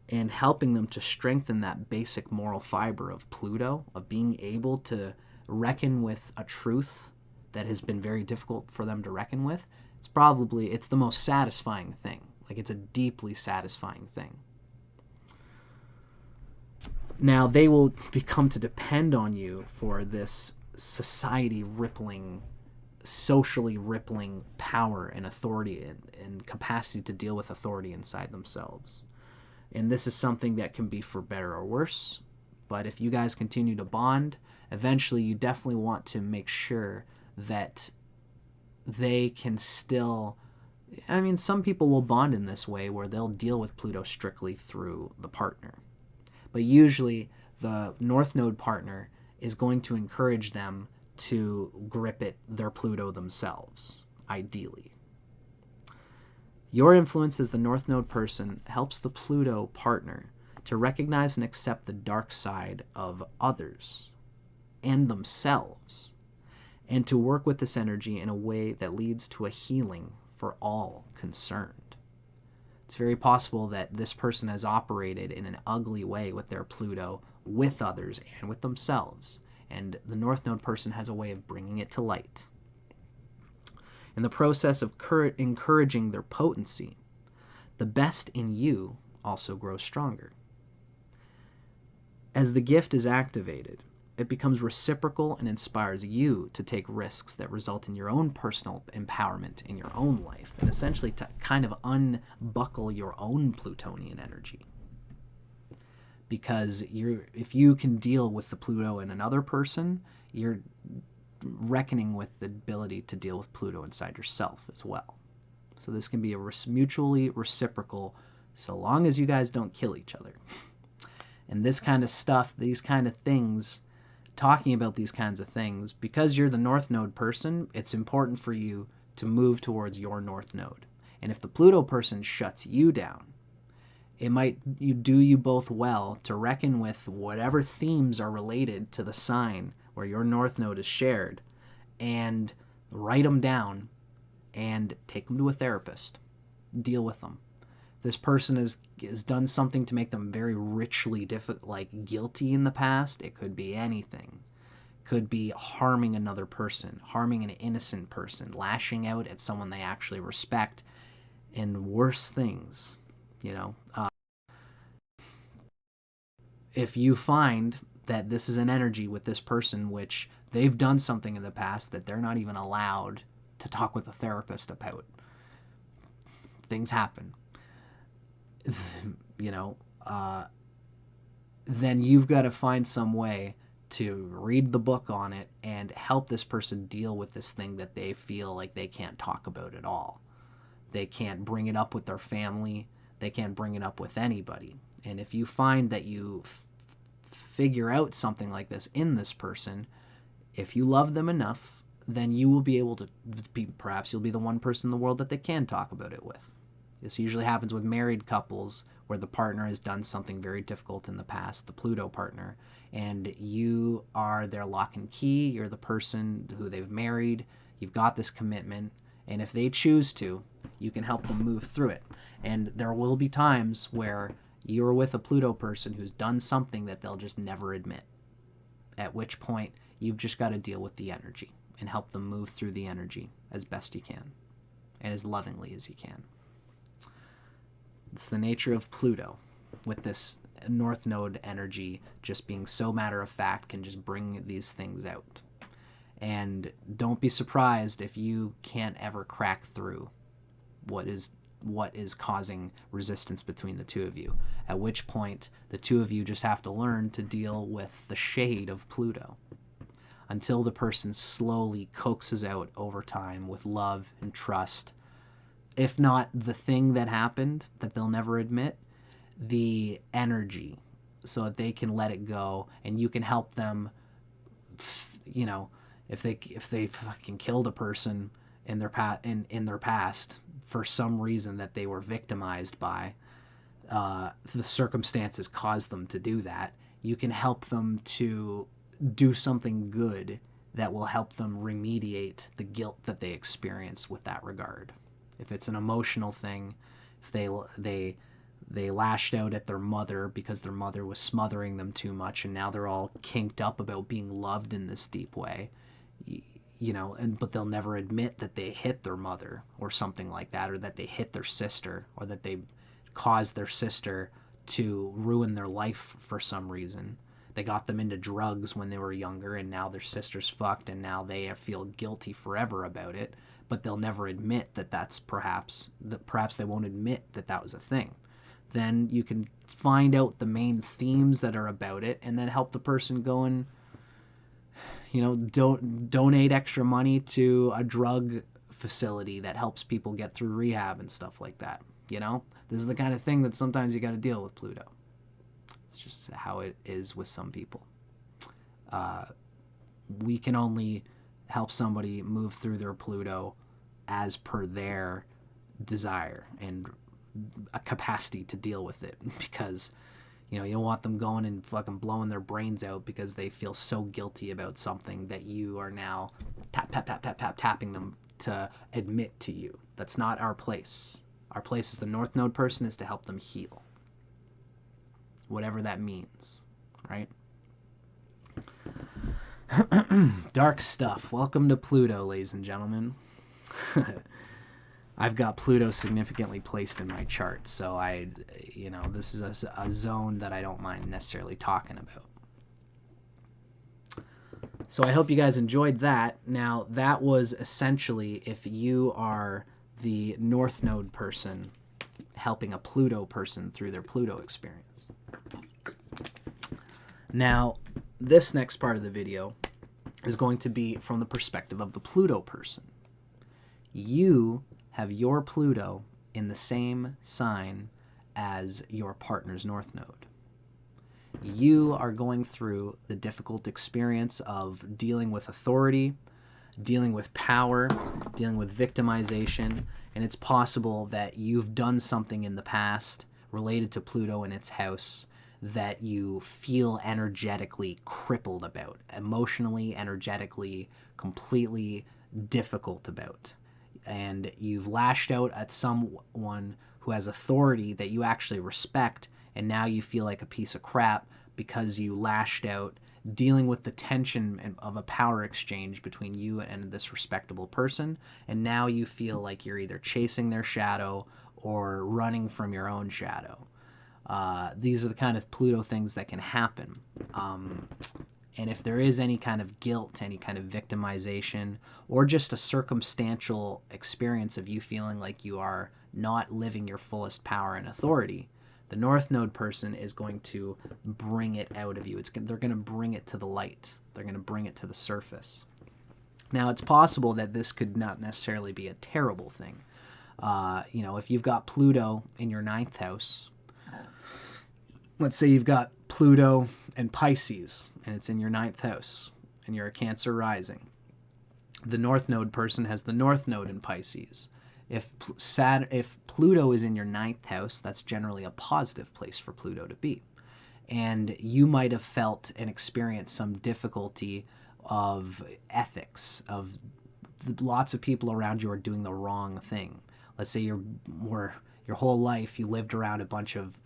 and helping them to strengthen that basic moral fiber of Pluto, of being able to reckon with a truth that has been very difficult for them to reckon with, it's the most satisfying thing. Like, it's a deeply satisfying thing. Now, they will become to depend on you for this socially rippling power and authority and capacity to deal with authority inside themselves. And this is something that can be for better or worse. But if you guys continue to bond, eventually you definitely want to make sure that they can still... I mean, some people will bond in this way where they'll deal with Pluto strictly through the partner. But usually the North Node partner is going to encourage them to grip their Pluto themselves, ideally. Your influence as the North Node person helps the Pluto partner to recognize and accept the dark side of others and themselves, and to work with this energy in a way that leads to a healing for all concerned. It's very possible that this person has operated in an ugly way with their Pluto, with others, and with themselves, and the North Node person has a way of bringing it to light. In the process of encouraging their potency, the best in you also grows stronger. As the gift is activated, it becomes reciprocal and inspires you to take risks that result in your own personal empowerment in your own life, and essentially to kind of unbuckle your own Plutonian energy. Because if you can deal with the Pluto in another person, you're reckoning with the ability to deal with Pluto inside yourself as well. So this can be a mutually reciprocal, so long as you guys don't kill each other. And this kind of stuff, these kind of things, talking about these kinds of things, because you're the North Node person, it's important for you to move towards your North Node. And if the Pluto person shuts you down, it might do you both well to reckon with whatever themes are related to the sign where your North Node is shared, and write them down and take them to a therapist. Deal with them. This person has done something to make them very richly guilty in the past. It could be anything. Could be harming another person, harming an innocent person, lashing out at someone they actually respect, and worse things. If you find that this is an energy with this person which they've done something in the past that they're not even allowed to talk with a therapist about, things happen. Then you've got to find some way to read the book on it and help this person deal with this thing that they feel like they can't talk about at all. They can't bring it up with their family. They can't bring it up with anybody. And if you find that you figure out something like this in this person, if you love them enough, then you will be able to, perhaps you'll be the one person in the world that they can talk about it with. This usually happens with married couples where the partner has done something very difficult in the past, the Pluto partner, and you are their lock and key. You're the person who they've married. You've got this commitment, and if they choose to, you can help them move through it. And there will be times where you're with a Pluto person who's done something that they'll just never admit, at which point you've just got to deal with the energy and help them move through the energy as best you can and as lovingly as you can. It's the nature of Pluto, with this North Node energy just being so matter-of-fact, can just bring these things out. And don't be surprised if you can't ever crack through what is what is causing resistance between the two of you. At which point, the two of you just have to learn to deal with the shade of Pluto until the person slowly coaxes out over time with love and trust. If not the thing that happened that they'll never admit, the energy, so that they can let it go, and you can help them, you know, if they fucking killed a person in their past for some reason that they were victimized by, the circumstances caused them to do that, you can help them to do something good that will help them remediate the guilt that they experience with that regard. If it's an emotional thing, if they lashed out at their mother because their mother was smothering them too much, and now they're all kinked up about being loved in this deep way, you know, but they'll never admit that they hit their mother or something like that, or that they hit their sister, or that they caused their sister to ruin their life for some reason. They got them into drugs when they were younger, and now their sister's fucked, and now they feel guilty forever about it, but they'll never admit that that's perhaps they won't admit that that was a thing. Then you can find out the main themes that are about it, and then help the person go and, you know, donate extra money to a drug facility that helps people get through rehab and stuff like that. You know, this is the kind of thing that sometimes you got to deal with Pluto. It's just how it is with some people. We can only help somebody move through their Pluto as per their desire and a capacity to deal with it, because, you know, you don't want them going and fucking blowing their brains out because they feel so guilty about something that you are now tapping them to admit to you. That's not our place. Our place as the North Node person is to help them heal, whatever that means, right? Dark stuff. Welcome to Pluto, ladies and gentlemen. I've got Pluto significantly placed in my chart, so this is a zone that I don't mind necessarily talking about. So I hope you guys enjoyed that. Now, that was essentially if you are the North Node person helping a Pluto person through their Pluto experience. Now, this next part of the video is going to be from the perspective of the Pluto person. You have your Pluto in the same sign as your partner's North Node. You are going through the difficult experience of dealing with authority, dealing with power, dealing with victimization, and it's possible that you've done something in the past related to Pluto and its house that you feel energetically crippled about, emotionally, energetically, completely difficult about. And you've lashed out at someone who has authority that you actually respect, and now you feel like a piece of crap because you lashed out dealing with the tension of a power exchange between you and this respectable person, and now you feel like you're either chasing their shadow or running from your own shadow. These are the kind of Pluto things that can happen. And if there is any kind of guilt, any kind of victimization, or just a circumstantial experience of you feeling like you are not living your fullest power and authority, the North Node person is going to bring it out of you. They're going to bring it to the light. They're going to bring it to the surface. Now, it's possible that this could not necessarily be a terrible thing. If you've got Pluto in your 9th house, let's say you've got Pluto and Pisces, and it's in your 9th house, and you're a Cancer rising. The North Node person has the North Node in Pisces. If Pluto is in your 9th house, that's generally a positive place for Pluto to be. And you might have felt and experienced some difficulty of ethics, of lots of people around you are doing the wrong thing. Let's say your whole life you lived around a bunch of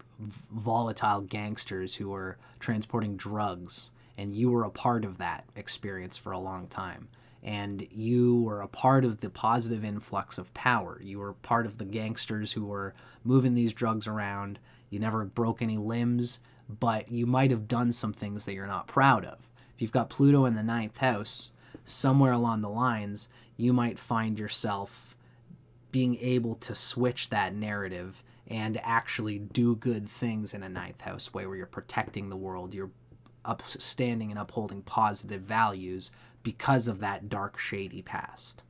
volatile gangsters who were transporting drugs, and you were a part of that experience for a long time. And you were a part of the positive influx of power. You were part of the gangsters who were moving these drugs around. You never broke any limbs, but you might have done some things that you're not proud of. If you've got Pluto in the 9th house, somewhere along the lines, you might find yourself being able to switch that narrative and actually do good things in a ninth house way where you're protecting the world, you're upstanding and upholding positive values because of that dark, shady past.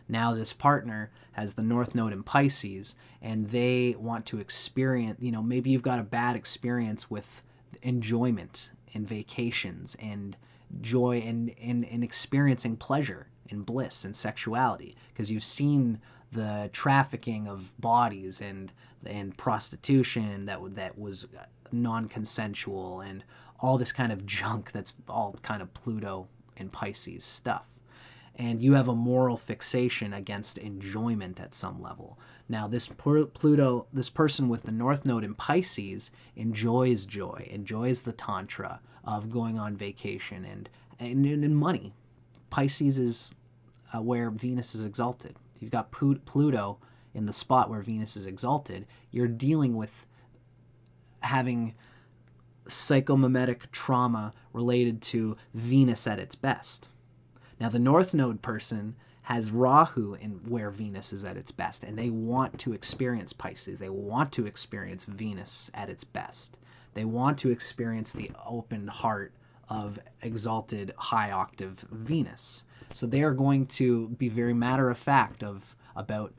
Now this partner has the North Node in Pisces, and they want to experience, maybe you've got a bad experience with enjoyment and vacations and joy and experiencing pleasure and bliss and sexuality, because you've seen the trafficking of bodies and prostitution that was non-consensual and all this kind of junk that's all kind of Pluto and Pisces stuff. And you have a moral fixation against enjoyment at some level. Now, this Pluto, this person with the North Node in Pisces enjoys joy, enjoys the tantra of going on vacation and money. Pisces is where Venus is exalted. If you've got Pluto in the spot where Venus is exalted, you're dealing with having psychomimetic trauma related to Venus at its best. Now, the North Node person has Rahu in where Venus is at its best, and they want to experience Pisces. They want to experience Venus at its best. They want to experience the open heart of exalted high octave Venus. So they are going to be very matter of fact about,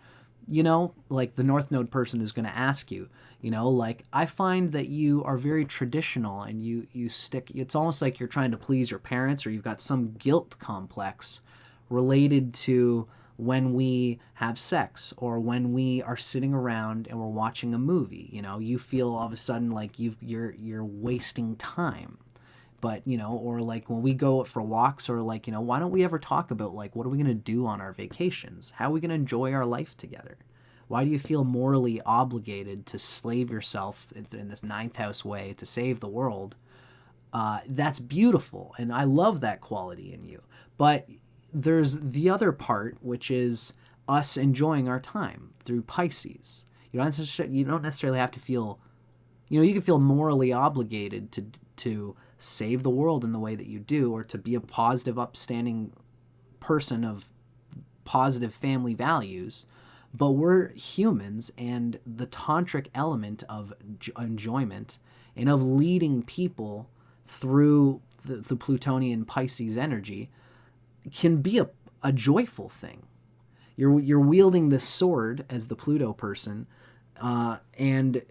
like the North Node person is going to ask you, like, I find that you are very traditional and you stick, it's almost like you're trying to please your parents, or you've got some guilt complex related to when we have sex or when we are sitting around and we're watching a movie. You feel all of a sudden like you're wasting time. But, or like when we go for walks, or like, why don't we ever talk about like, what are we going to do on our vacations? How are we going to enjoy our life together? Why do you feel morally obligated to slave yourself in this ninth house way to save the world? That's beautiful, and I love that quality in you. But there's the other part, which is us enjoying our time through Pisces. You don't necessarily have to feel, you can feel morally obligated to save the world in the way that you do, or to be a positive, upstanding person of positive family values. But we're humans, and the tantric element of enjoyment and of leading people through the Plutonian Pisces energy can be a joyful thing. You're wielding this sword as the Pluto person, and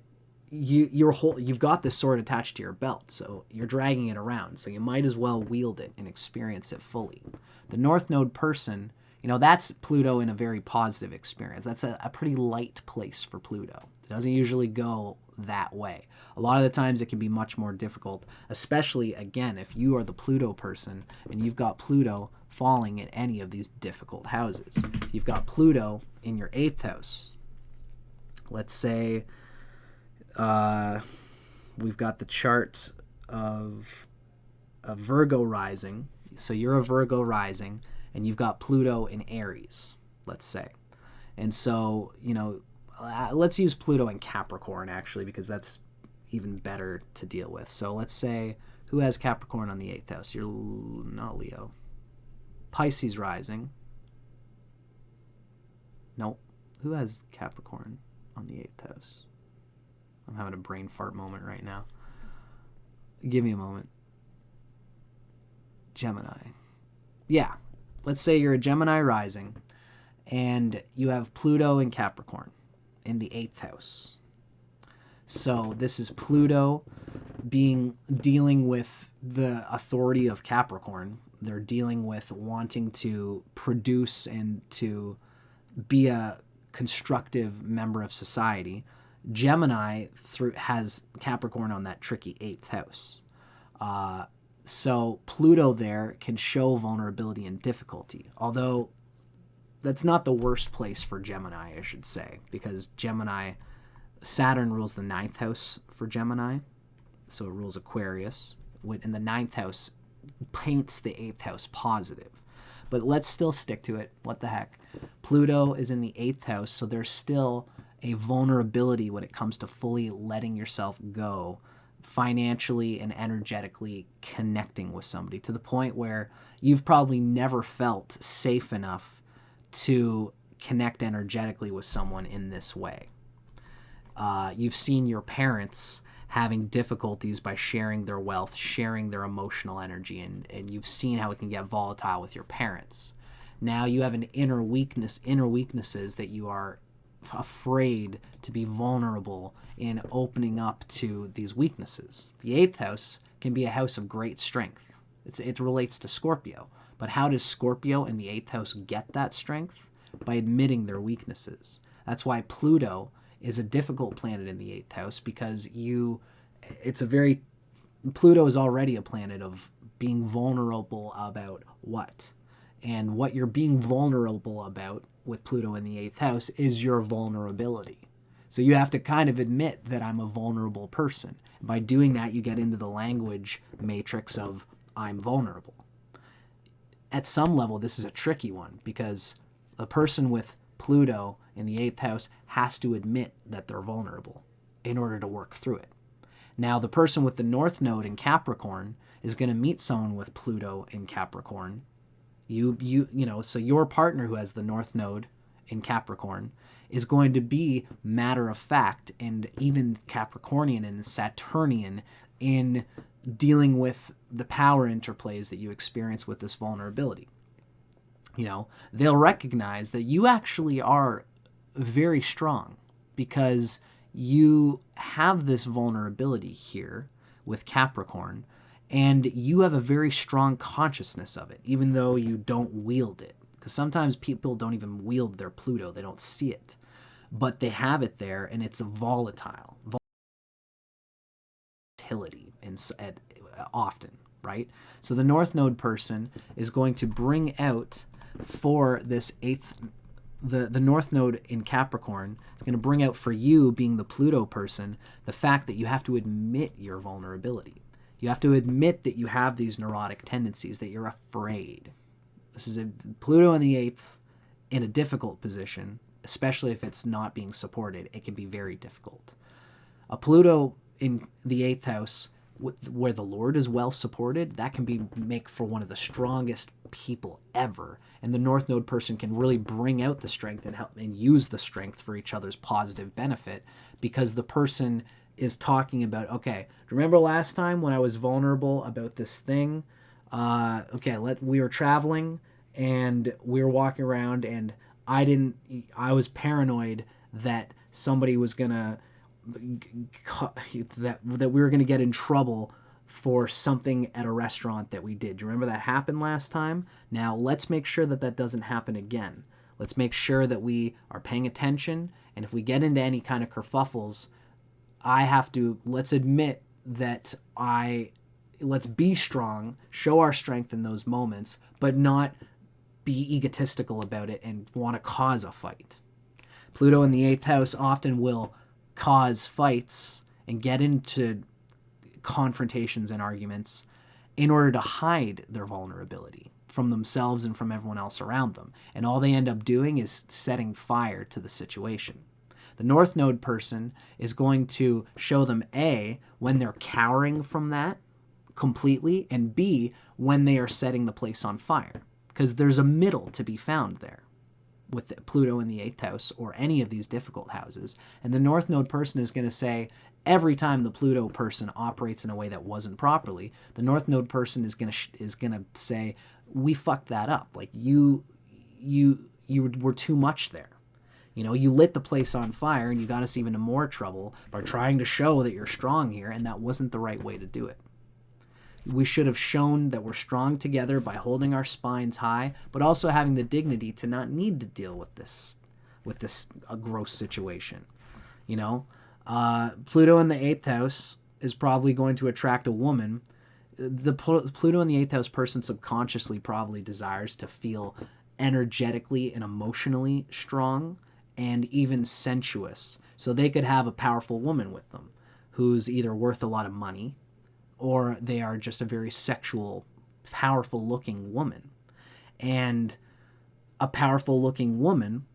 you've got this sword attached to your belt, so you're dragging it around, so you might as well wield it and experience it fully. The North Node person, that's Pluto in a very positive experience. That's a pretty light place for Pluto. It doesn't usually go that way. A lot of the times it can be much more difficult, especially, again, if you are the Pluto person and you've got Pluto falling in any of these difficult houses. You've got Pluto in your 8th house. Let's say we've got the chart of a Virgo rising. So you're a Virgo rising, and you've got Pluto in Aries, let's say. And so, let's use Pluto in Capricorn, actually, because that's even better to deal with. So let's say, who has Capricorn on the 8th house? You're not Leo. Pisces rising. Nope. Who has Capricorn on the 8th house? I'm having a brain fart moment right now. Give me a moment. Gemini. Yeah. Let's say you're a Gemini rising, and you have Pluto in Capricorn in the 8th house. So this is Pluto dealing with the authority of Capricorn. They're dealing with wanting to produce and to be a constructive member of society. Gemini has Capricorn on that tricky 8th house. So Pluto there can show vulnerability and difficulty, although that's not the worst place for Gemini, I should say, because Saturn rules the 9th house for Gemini, so it rules Aquarius, and the 9th house paints the 8th house positive. But let's still stick to it. What the heck? Pluto is in the 8th house, so there's still a vulnerability when it comes to fully letting yourself go, financially and energetically connecting with somebody, to the point where you've probably never felt safe enough to connect energetically with someone in this way. You've seen your parents having difficulties by sharing their wealth, sharing their emotional energy, and you've seen how it can get volatile with your parents. Now you have an inner weaknesses that you are afraid to be vulnerable in opening up to these weaknesses. The 8th house can be a house of great strength. It relates to Scorpio. But how does Scorpio in the 8th house get that strength? By admitting their weaknesses. That's why Pluto is a difficult planet in the 8th house, because Pluto is already a planet of being vulnerable about what? And what you're being vulnerable about with Pluto in the 8th house is your vulnerability. So you have to kind of admit that I'm a vulnerable person. By doing that, you get into the language matrix of I'm vulnerable. At some level, this is a tricky one, because the person with Pluto in the 8th house has to admit that they're vulnerable in order to work through it. Now, the person with the North Node in Capricorn is going to meet someone with Pluto in Capricorn. So your partner who has the North Node in Capricorn is going to be matter of fact and even Capricornian and Saturnian in dealing with the power interplays that you experience with this vulnerability. They'll recognize that you actually are very strong because you have this vulnerability here with Capricorn, and you have a very strong consciousness of it, even though you don't wield it. Because sometimes people don't even wield their Pluto. They don't see it. But they have it there, and it's a volatile. Volatility often, right? So the North Node person is going to bring out for this the North Node in Capricorn is going to bring out for you, being the Pluto person, the fact that you have to admit your vulnerability. You have to admit that you have these neurotic tendencies, that you're afraid. This is Pluto in the 8th in a difficult position, especially if it's not being supported. It can be very difficult. A Pluto in the 8th house where the Lord is well supported, that can make for one of the strongest people ever. And the North Node person can really bring out the strength and help and use the strength for each other's positive benefit, because the person is talking about, okay, remember last time when I was vulnerable about this thing? We were traveling and we were walking around, and I was paranoid that somebody was gonna that we were going to get in trouble for something at a restaurant that we did. Do you remember that happened last time? Now let's make sure that doesn't happen again. Let's make sure that we are paying attention, and if we get into any kind of kerfuffles, let's admit that let's be strong, show our strength in those moments, but not be egotistical about it and want to cause a fight. Pluto in the 8th house often will cause fights and get into confrontations and arguments in order to hide their vulnerability from themselves and from everyone else around them. And all they end up doing is setting fire to the situation. The North Node person is going to show them A, when they're cowering from that completely, and B, when they are setting the place on fire. Because there's a middle to be found there with Pluto in the 8th house or any of these difficult houses. And the North Node person is going to say, every time the Pluto person operates in a way that wasn't properly, the North Node person is going to say, we fucked that up. Like you were too much there. You lit the place on fire and you got us even in more trouble by trying to show that you're strong here, and that wasn't the right way to do it. We should have shown that we're strong together by holding our spines high, but also having the dignity to not need to deal with this gross situation. Pluto in the 8th house is probably going to attract a woman. The Pluto in the 8th house person subconsciously probably desires to feel energetically and emotionally strong and even sensuous. So they could have a powerful woman with them who's either worth a lot of money, or they are just a very sexual, powerful-looking woman. And a powerful-looking woman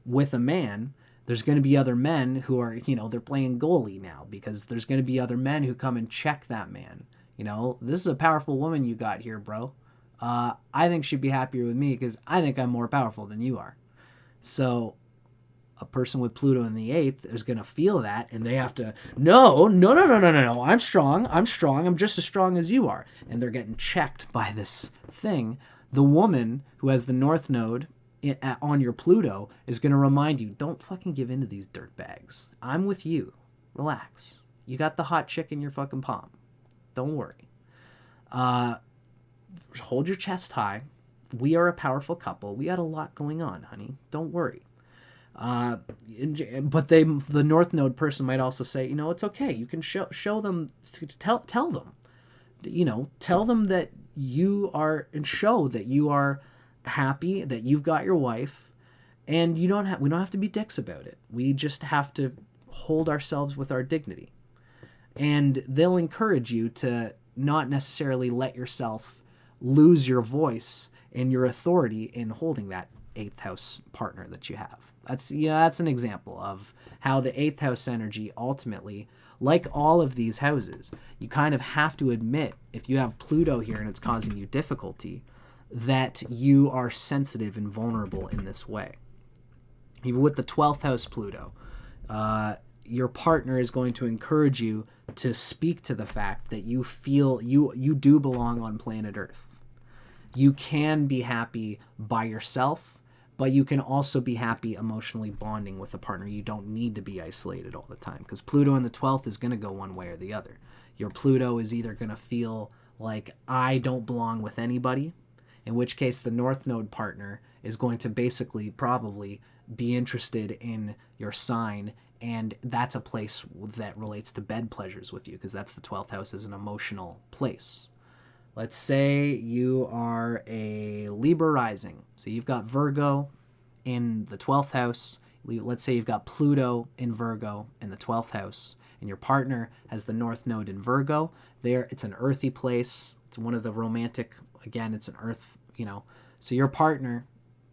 with a man, there's going to be other men who are, they're playing goalie now, because there's going to be other men who come and check that man. This is a powerful woman you got here, bro. I think she'd be happier with me because I think I'm more powerful than you are. So a person with Pluto in the 8th is going to feel that, and they have to, no, I'm strong, I'm just as strong as you are. And they're getting checked by this thing. The woman who has the North Node on your Pluto is going to remind you, don't fucking give in to these dirtbags. I'm with you. Relax. You got the hot chick in your fucking palm. Don't worry. Hold your chest high. We are a powerful couple. We got a lot going on, honey. Don't worry. But the North Node person might also say, you know, it's okay. You can show them, tell them, you know, tell them that you are, and show that you are happy, that you've got your wife, and we don't have to be dicks about it. We just have to hold ourselves with our dignity. And they'll encourage you to not necessarily let yourself lose your voice and your authority in holding that 8th house partner that you have. That's an example of how the 8th house energy ultimately, like all of these houses, you kind of have to admit, if you have Pluto here and it's causing you difficulty, that you are sensitive and vulnerable in this way. Even with the 12th house Pluto, your partner is going to encourage you to speak to the fact that you feel you do belong on planet Earth. You can be happy by yourself, but you can also be happy emotionally bonding with a partner. You don't need to be isolated all the time, because Pluto in the 12th is going to go one way or the other. Your Pluto is either going to feel like, I don't belong with anybody, in which case the North Node partner is going to basically probably be interested in your sign, and that's a place that relates to bed pleasures with you, because that's the 12th house is an emotional place. Let's say you are a Libra rising. So you've got Virgo in the 12th house. Let's say you've got Pluto in Virgo in the 12th house, and your partner has the North Node in Virgo. There, it's an earthy place. It's one of the romantic, again, it's an earth, you know. So your partner,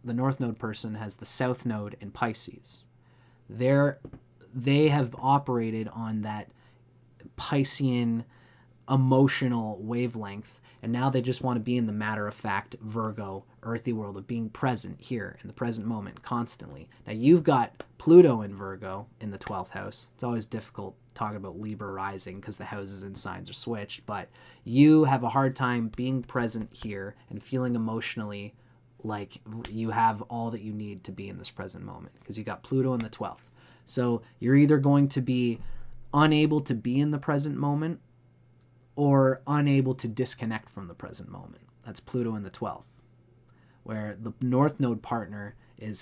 the North Node person, has the South Node in Pisces. They have operated on that Piscean emotional wavelength, and now they just want to be in the matter-of-fact Virgo earthy world of being present here in the present moment constantly. Now you've got Pluto in Virgo in the 12th house. It's always difficult talking about Libra rising because the houses and signs are switched, but you have a hard time being present here and feeling emotionally like you have all that you need to be in this present moment, because you got Pluto in the 12th. So you're either going to be unable to be in the present moment or unable to disconnect from the present moment. That's Pluto in the 12th, where the North Node partner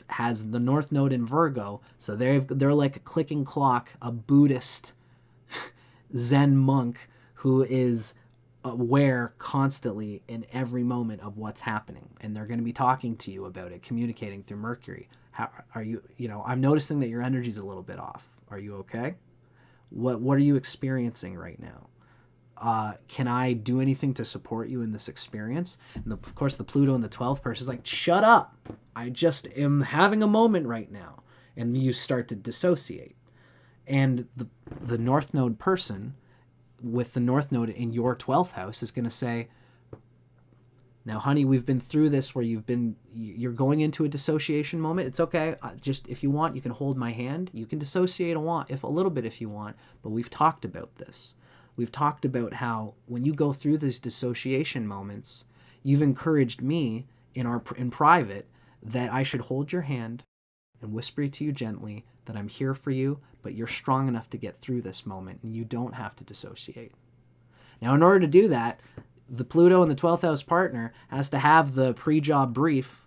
has the North Node in Virgo, so they're like a clicking clock, a Buddhist Zen monk who is aware constantly in every moment of what's happening, and they're going to be talking to you about it, communicating through Mercury. How are you? You know, I'm noticing that your energy's a little bit off. Are you okay? What are you experiencing right now? Can I do anything to support you in this experience? And of course, the Pluto in the 12th person is like, shut up. I just am having a moment right now. And you start to dissociate. And the North Node person with the North Node in your 12th house is going to say, now, honey, we've been through this where you're going into a dissociation moment. It's okay. Just if you want, you can hold my hand. You can dissociate a little bit if you want, but we've talked about this. We've talked about how when you go through these dissociation moments, you've encouraged me in private that I should hold your hand and whisper to you gently that I'm here for you, but you're strong enough to get through this moment and you don't have to dissociate. Now, in order to do that, the Pluto and the 12th house partner has to have the pre-job brief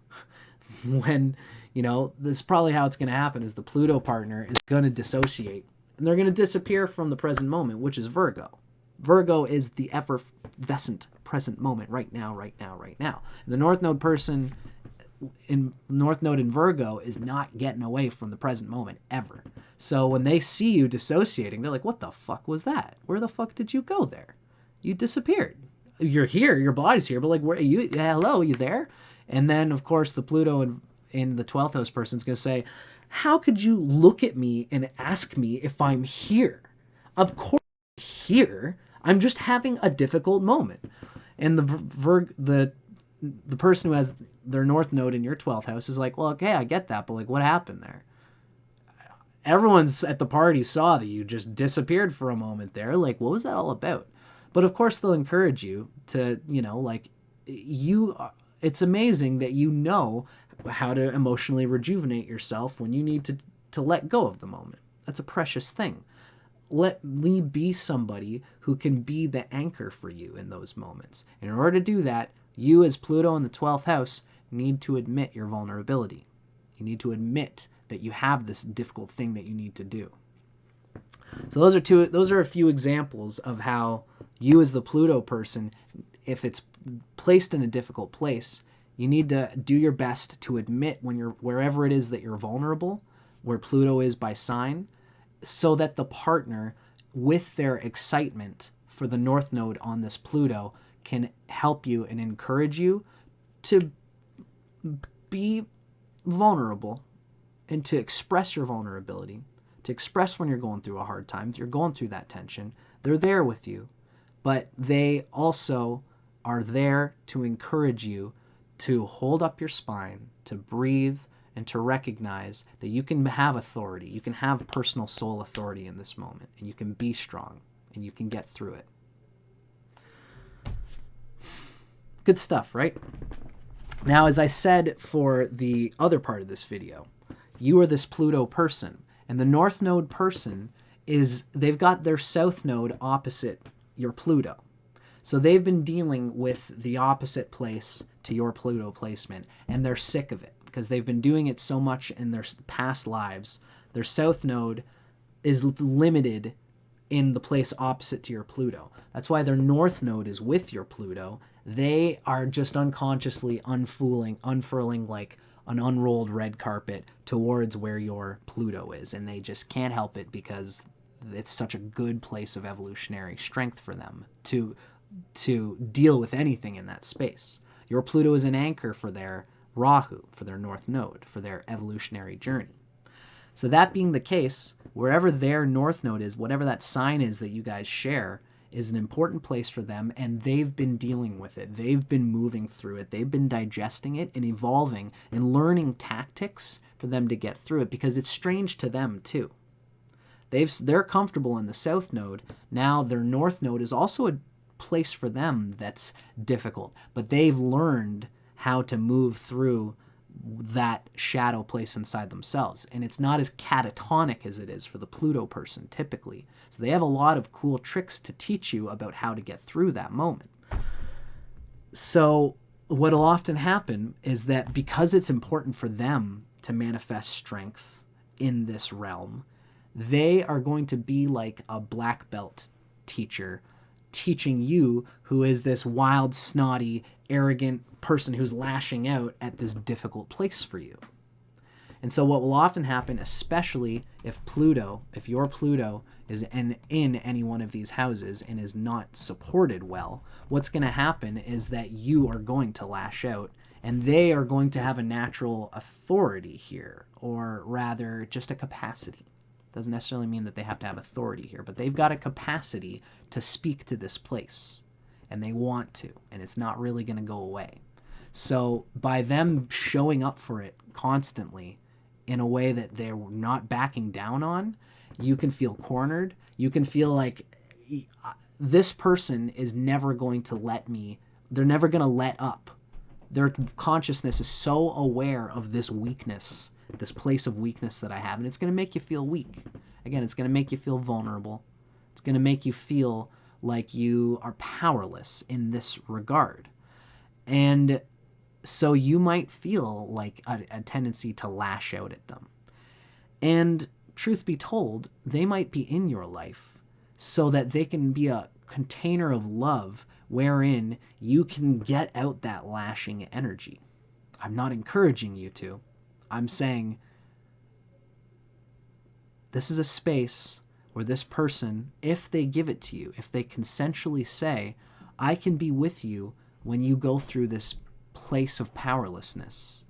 when, you know, this is probably how it's going to happen, is the Pluto partner is going to dissociate. And they're going to disappear from the present moment, which is Virgo. Virgo is the effervescent present moment, right now, right now, right now. And the North Node person in North Node in Virgo is not getting away from the present moment ever. So when they see you dissociating, they're like, what the fuck was that? Where the fuck did you go there? You disappeared. You're here, your body's here, but like, where are you? Hello, are you there? And then, of course, the Pluto in the 12th house person is going to say, how could you look at me and ask me if I'm here? Of course I'm here. I'm just having a difficult moment. And the the person who has their north node in your 12th house is like, well, okay, I get that, but like, what happened there? Everyone's at the party saw that you just disappeared for a moment there. Like, what was that all about? But of course, they'll encourage you to, it's amazing that you know how to emotionally rejuvenate yourself when you need to let go of the moment. That's a precious thing. Let me be somebody who can be the anchor for you in those moments. In order to do that, you as Pluto in the 12th house need to admit your vulnerability. You need to admit that you have this difficult thing that you need to do. So those are a few examples of how you as the Pluto person, if it's placed in a difficult place, you need to do your best to admit when you're wherever it is that you're vulnerable, where Pluto is by sign, so that the partner, with their excitement for the North Node on this Pluto, can help you and encourage you to be vulnerable and to express your vulnerability, to express when you're going through a hard time, you're going through that tension. They're there with you, but they also are there to encourage you to hold up your spine, to breathe, and to recognize that you can have authority. You can have personal soul authority in this moment, and you can be strong, and you can get through it. Good stuff, right? Now, as I said for the other part of this video, you are this Pluto person, and the North Node person they've got their South Node opposite your Pluto. So they've been dealing with the opposite place to your Pluto placement, and they're sick of it because they've been doing it so much in their past lives. Their South Node is limited in the place opposite to your Pluto. That's why their North Node is with your Pluto. They are just unconsciously unfurling like an unrolled red carpet towards where your Pluto is, and they just can't help it because it's such a good place of evolutionary strength for them to deal with anything in that space. Your Pluto is an anchor for their Rahu, for their North Node, for their evolutionary journey. So that being the case, wherever their North Node is, whatever that sign is that you guys share, is an important place for them, and they've been dealing with it. They've been moving through it. They've been digesting it and evolving and learning tactics for them to get through it, because it's strange to them too. They're comfortable in the South Node. Now their North Node is also a place for them that's difficult, but they've learned how to move through that shadow place inside themselves. And it's not as catatonic as it is for the Pluto person typically. So they have a lot of cool tricks to teach you about how to get through that moment. So what'll often happen is that because it's important for them to manifest strength in this realm, they are going to be like a black belt teacher teaching you, who is this wild, snotty, arrogant person who's lashing out at this difficult place for you. And so what will often happen, especially if your Pluto is in any one of these houses and is not supported well, what's going to happen is that you are going to lash out, and they are going to have a natural authority here, or rather just a capacity. Doesn't necessarily mean that they have to have authority here, but they've got a capacity to speak to this place, and they want to, and it's not really going to go away. So by them showing up for it constantly in a way that they're not backing down on, you can feel cornered. You can feel like this person is never going to they're never going to let up. Their consciousness is so aware of this weakness, this place of weakness that I have, and it's going to make you feel weak. Again, it's going to make you feel vulnerable. It's going to make you feel like you are powerless in this regard. And so you might feel like a tendency to lash out at them. And truth be told, they might be in your life so that they can be a container of love wherein you can get out that lashing energy. I'm not encouraging you to. I'm saying this is a space where this person, if they give it to you, if they consensually say, I can be with you when you go through this place of powerlessness,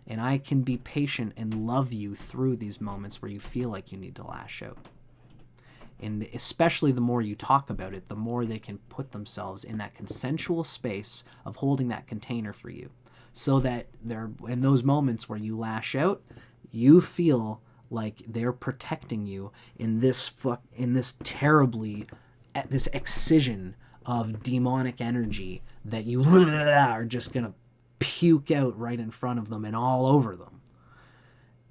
and I can be patient and love you through these moments where you feel like you need to lash out. And especially the more you talk about it, the more they can put themselves in that consensual space of holding that container for you. So that they're in those moments where you lash out, you feel like they're protecting you in this this excision of demonic energy that you are just gonna puke out right in front of them and all over them.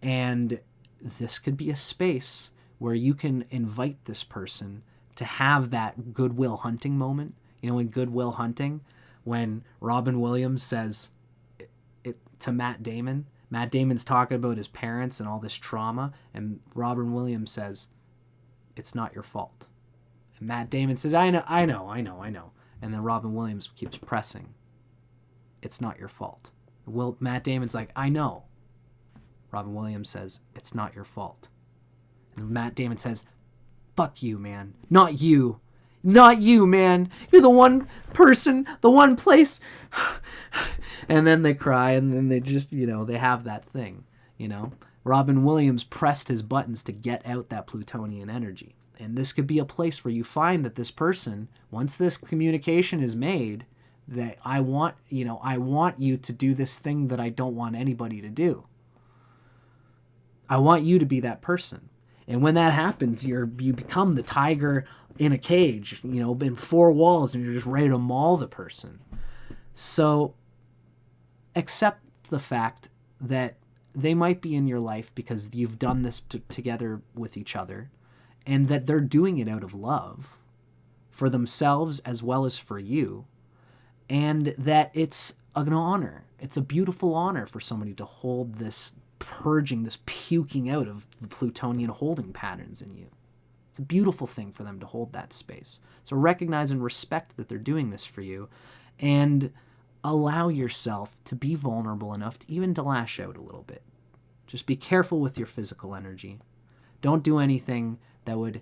And this could be a space where you can invite this person to have that goodwill hunting moment. You know, in Goodwill Hunting, when Robin Williams says it to Matt Damon, Matt Damon's talking about his parents and all this trauma, and Robin Williams says, "It's not your fault." And Matt Damon says, I know. And then Robin Williams keeps pressing, "It's not your fault." Matt Damon's like, "I know." Robin Williams says, "It's not your fault." And Matt Damon says, "Fuck you, man. Not you. Not you, man. You're the one person, the one place." And then they cry, and then they just, they have that thing, Robin Williams pressed his buttons to get out that plutonian energy. And this could be a place where you find that this person, once this communication is made, that I want you to do this thing that I don't want anybody to do. I want you to be that person. And when that happens, you become the tiger in a cage, in four walls, and you're just ready to maul the person. So accept the fact that they might be in your life because you've done this together with each other, and that they're doing it out of love for themselves as well as for you, and that it's an honor. It's a beautiful honor for somebody to hold this purging, this puking out of the plutonian holding patterns in you. It's a beautiful thing for them to hold that space. So recognize and respect that they're doing this for you, and allow yourself to be vulnerable enough to even to lash out a little bit. Just be careful with your physical energy. Don't do anything that would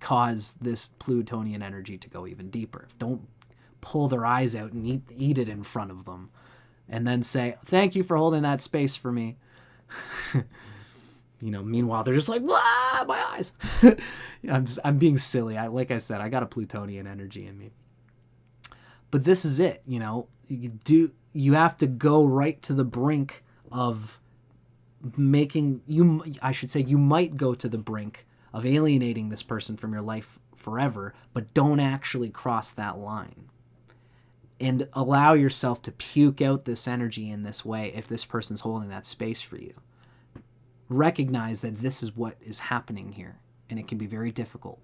cause this plutonian energy to go even deeper. Don't pull their eyes out and eat it in front of them and then say, "Thank you for holding that space for me." Meanwhile they're just like, "Ah, my eyes." I'm being silly. Like I said, I got a plutonian energy in me. But this is it, you have to go right to the brink of you might go to the brink of alienating this person from your life forever, but don't actually cross that line. And allow yourself to puke out this energy in this way if this person's holding that space for you. Recognize that this is what is happening here, and it can be very difficult.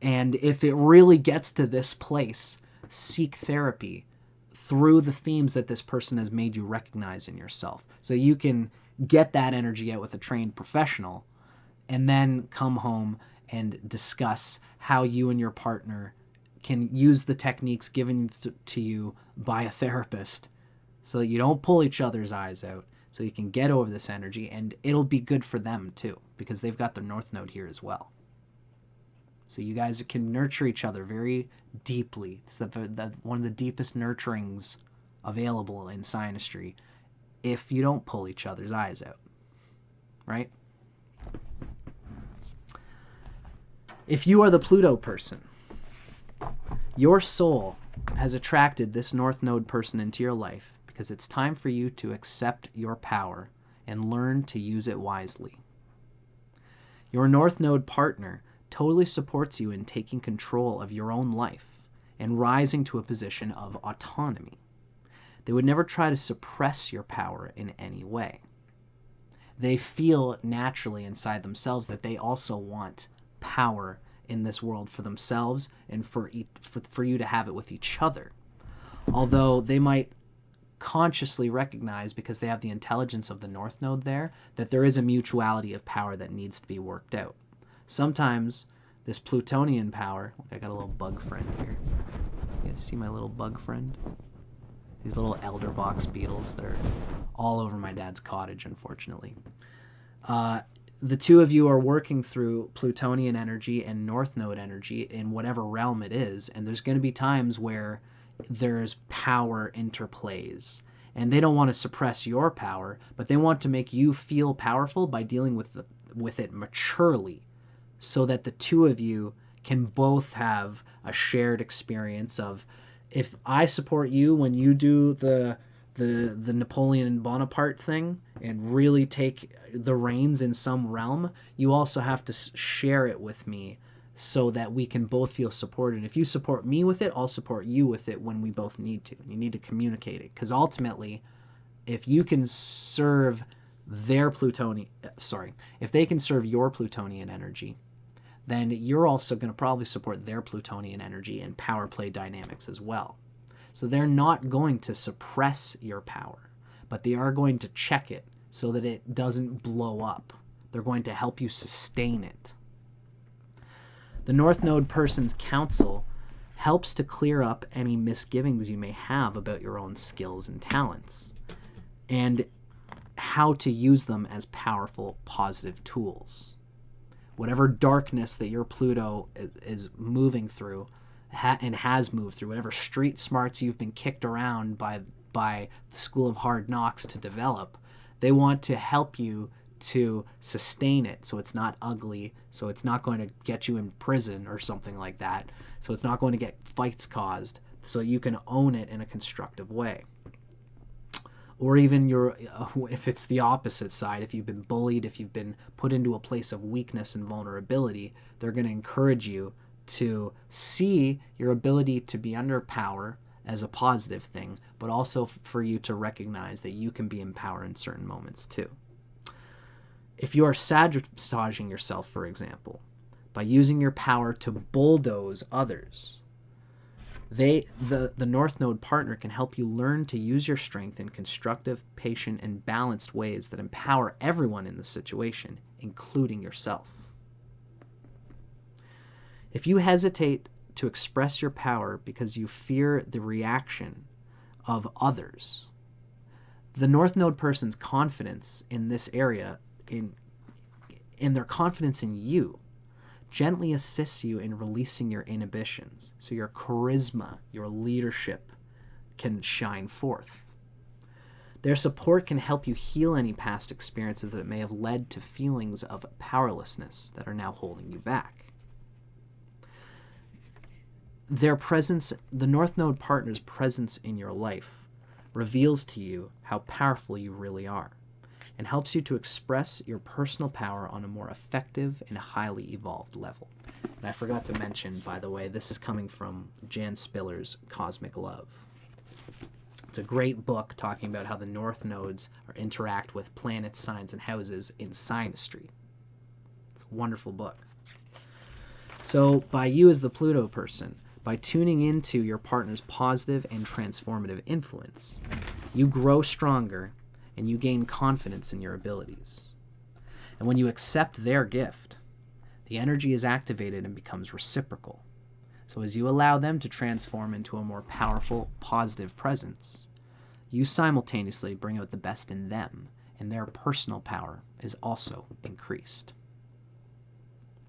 And if it really gets to this place, seek therapy through the themes that this person has made you recognize in yourself. So you can get that energy out with a trained professional, and then come home and discuss how you and your partner can use the techniques given to you by a therapist so that you don't pull each other's eyes out, so you can get over this energy, and it'll be good for them too, because they've got their North Node here as well. So you guys can nurture each other very deeply. It's one of the deepest nurturings available in Synastry if you don't pull each other's eyes out, right? If you are the Pluto person, your soul has attracted this North Node person into your life because it's time for you to accept your power and learn to use it wisely. Your North Node partner totally supports you in taking control of your own life and rising to a position of autonomy. They would never try to suppress your power in any way. They feel naturally inside themselves that they also want power in this world for themselves and for you to have it with each other. Although they might consciously recognize, because they have the intelligence of the North Node there, that there is a mutuality of power that needs to be worked out. Sometimes this plutonian power, look, I got a little bug friend here. You guys see my little bug friend? These little elder box beetles, they're all over my dad's cottage, unfortunately. The two of you are working through plutonian energy and North Node energy in whatever realm it is, and there's going to be times where there's power interplays. And they don't want to suppress your power, but they want to make you feel powerful by dealing with it maturely, so that the two of you can both have a shared experience of, if I support you when you do the Napoleon Bonaparte thing and really take the reins in some realm, you also have to share it with me so that we can both feel supported. If you support me with it, I'll support you with it when we both need to. You need to communicate it, because ultimately, if you can serve their plutonian, if they can serve your plutonian energy, then you're also going to probably support their plutonian energy and power play dynamics as well. So they're not going to suppress your power, but they are going to check it so that it doesn't blow up. They're going to help you sustain it. The North Node person's counsel helps to clear up any misgivings you may have about your own skills and talents, and how to use them as powerful, positive tools. Whatever darkness that your Pluto is moving through and has moved through, whatever street smarts you've been kicked around by the School of Hard Knocks to develop, they want to help you to sustain it so it's not ugly, so it's not going to get you in prison or something like that, so it's not going to get fights caused, so you can own it in a constructive way. Or even if it's the opposite side, if you've been bullied, if you've been put into a place of weakness and vulnerability, they're going to encourage you to see your ability to be under power as a positive thing, but also for you to recognize that you can be in power in certain moments too. If you are sabotaging yourself, for example, by using your power to bulldoze others, the North Node partner can help you learn to use your strength in constructive, patient, and balanced ways that empower everyone in the situation, including yourself. If you hesitate to express your power because you fear the reaction of others, the North Node person's confidence in this area, in their confidence in you, gently assists you in releasing your inhibitions, so your charisma, your leadership can shine forth. Their support can help you heal any past experiences that may have led to feelings of powerlessness that are now holding you back. Their presence, the North Node partner's presence in your life, reveals to you how powerful you really are, and helps you to express your personal power on a more effective and highly evolved level. And I forgot to mention, by the way, this is coming from Jan Spiller's Cosmic Love. It's a great book talking about how the North Nodes interact with planets, signs, and houses in Synastry. It's a wonderful book. So by you as the Pluto person, by tuning into your partner's positive and transformative influence, you grow stronger and you gain confidence in your abilities. And when you accept their gift, the energy is activated and becomes reciprocal. So as you allow them to transform into a more powerful, positive presence, you simultaneously bring out the best in them, and their personal power is also increased.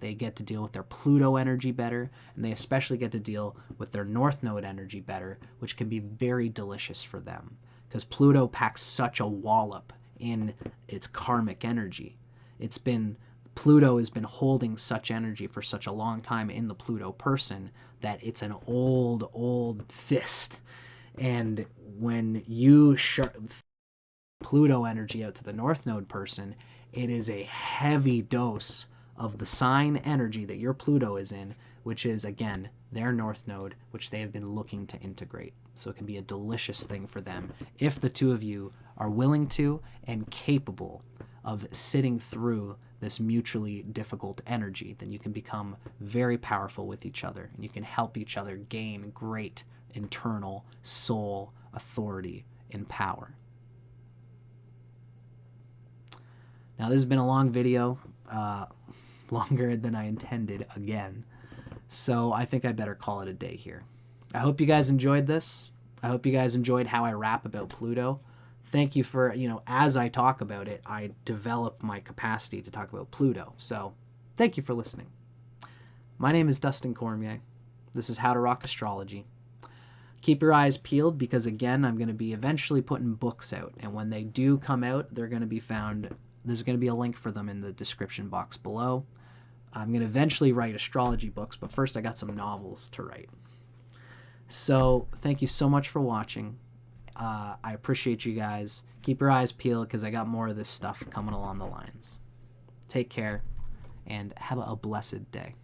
They get to deal with their Pluto energy better, and they especially get to deal with their North Node energy better, which can be very delicious for them, because Pluto packs such a wallop in its karmic energy. Pluto has been holding such energy for such a long time in the Pluto person that it's an old fist. And when you Pluto energy out to the North Node person, it is a heavy dose of the sign energy that your Pluto is in, which is, again, their North Node, which they have been looking to integrate. So it can be a delicious thing for them if the two of you are willing to and capable of sitting through this mutually difficult energy. Then you can become very powerful with each other, and you can help each other gain great internal soul authority and power. Now, this has been a long video, longer than I intended again. So I think I better call it a day here. I hope you guys enjoyed this. I hope you guys enjoyed how I rap about Pluto. Thank you for, as I talk about it, I develop my capacity to talk about Pluto. So thank you for listening. My name is Dustin Cormier. This is How to Rock Astrology. Keep your eyes peeled because, again, I'm going to be eventually putting books out. And when they do come out, they're going to be found. There's going to be a link for them in the description box below. I'm going to eventually write astrology books, but first I got some novels to write. So thank you so much for watching. I appreciate you guys. Keep your eyes peeled because I got more of this stuff coming along the lines. Take care and have a blessed day.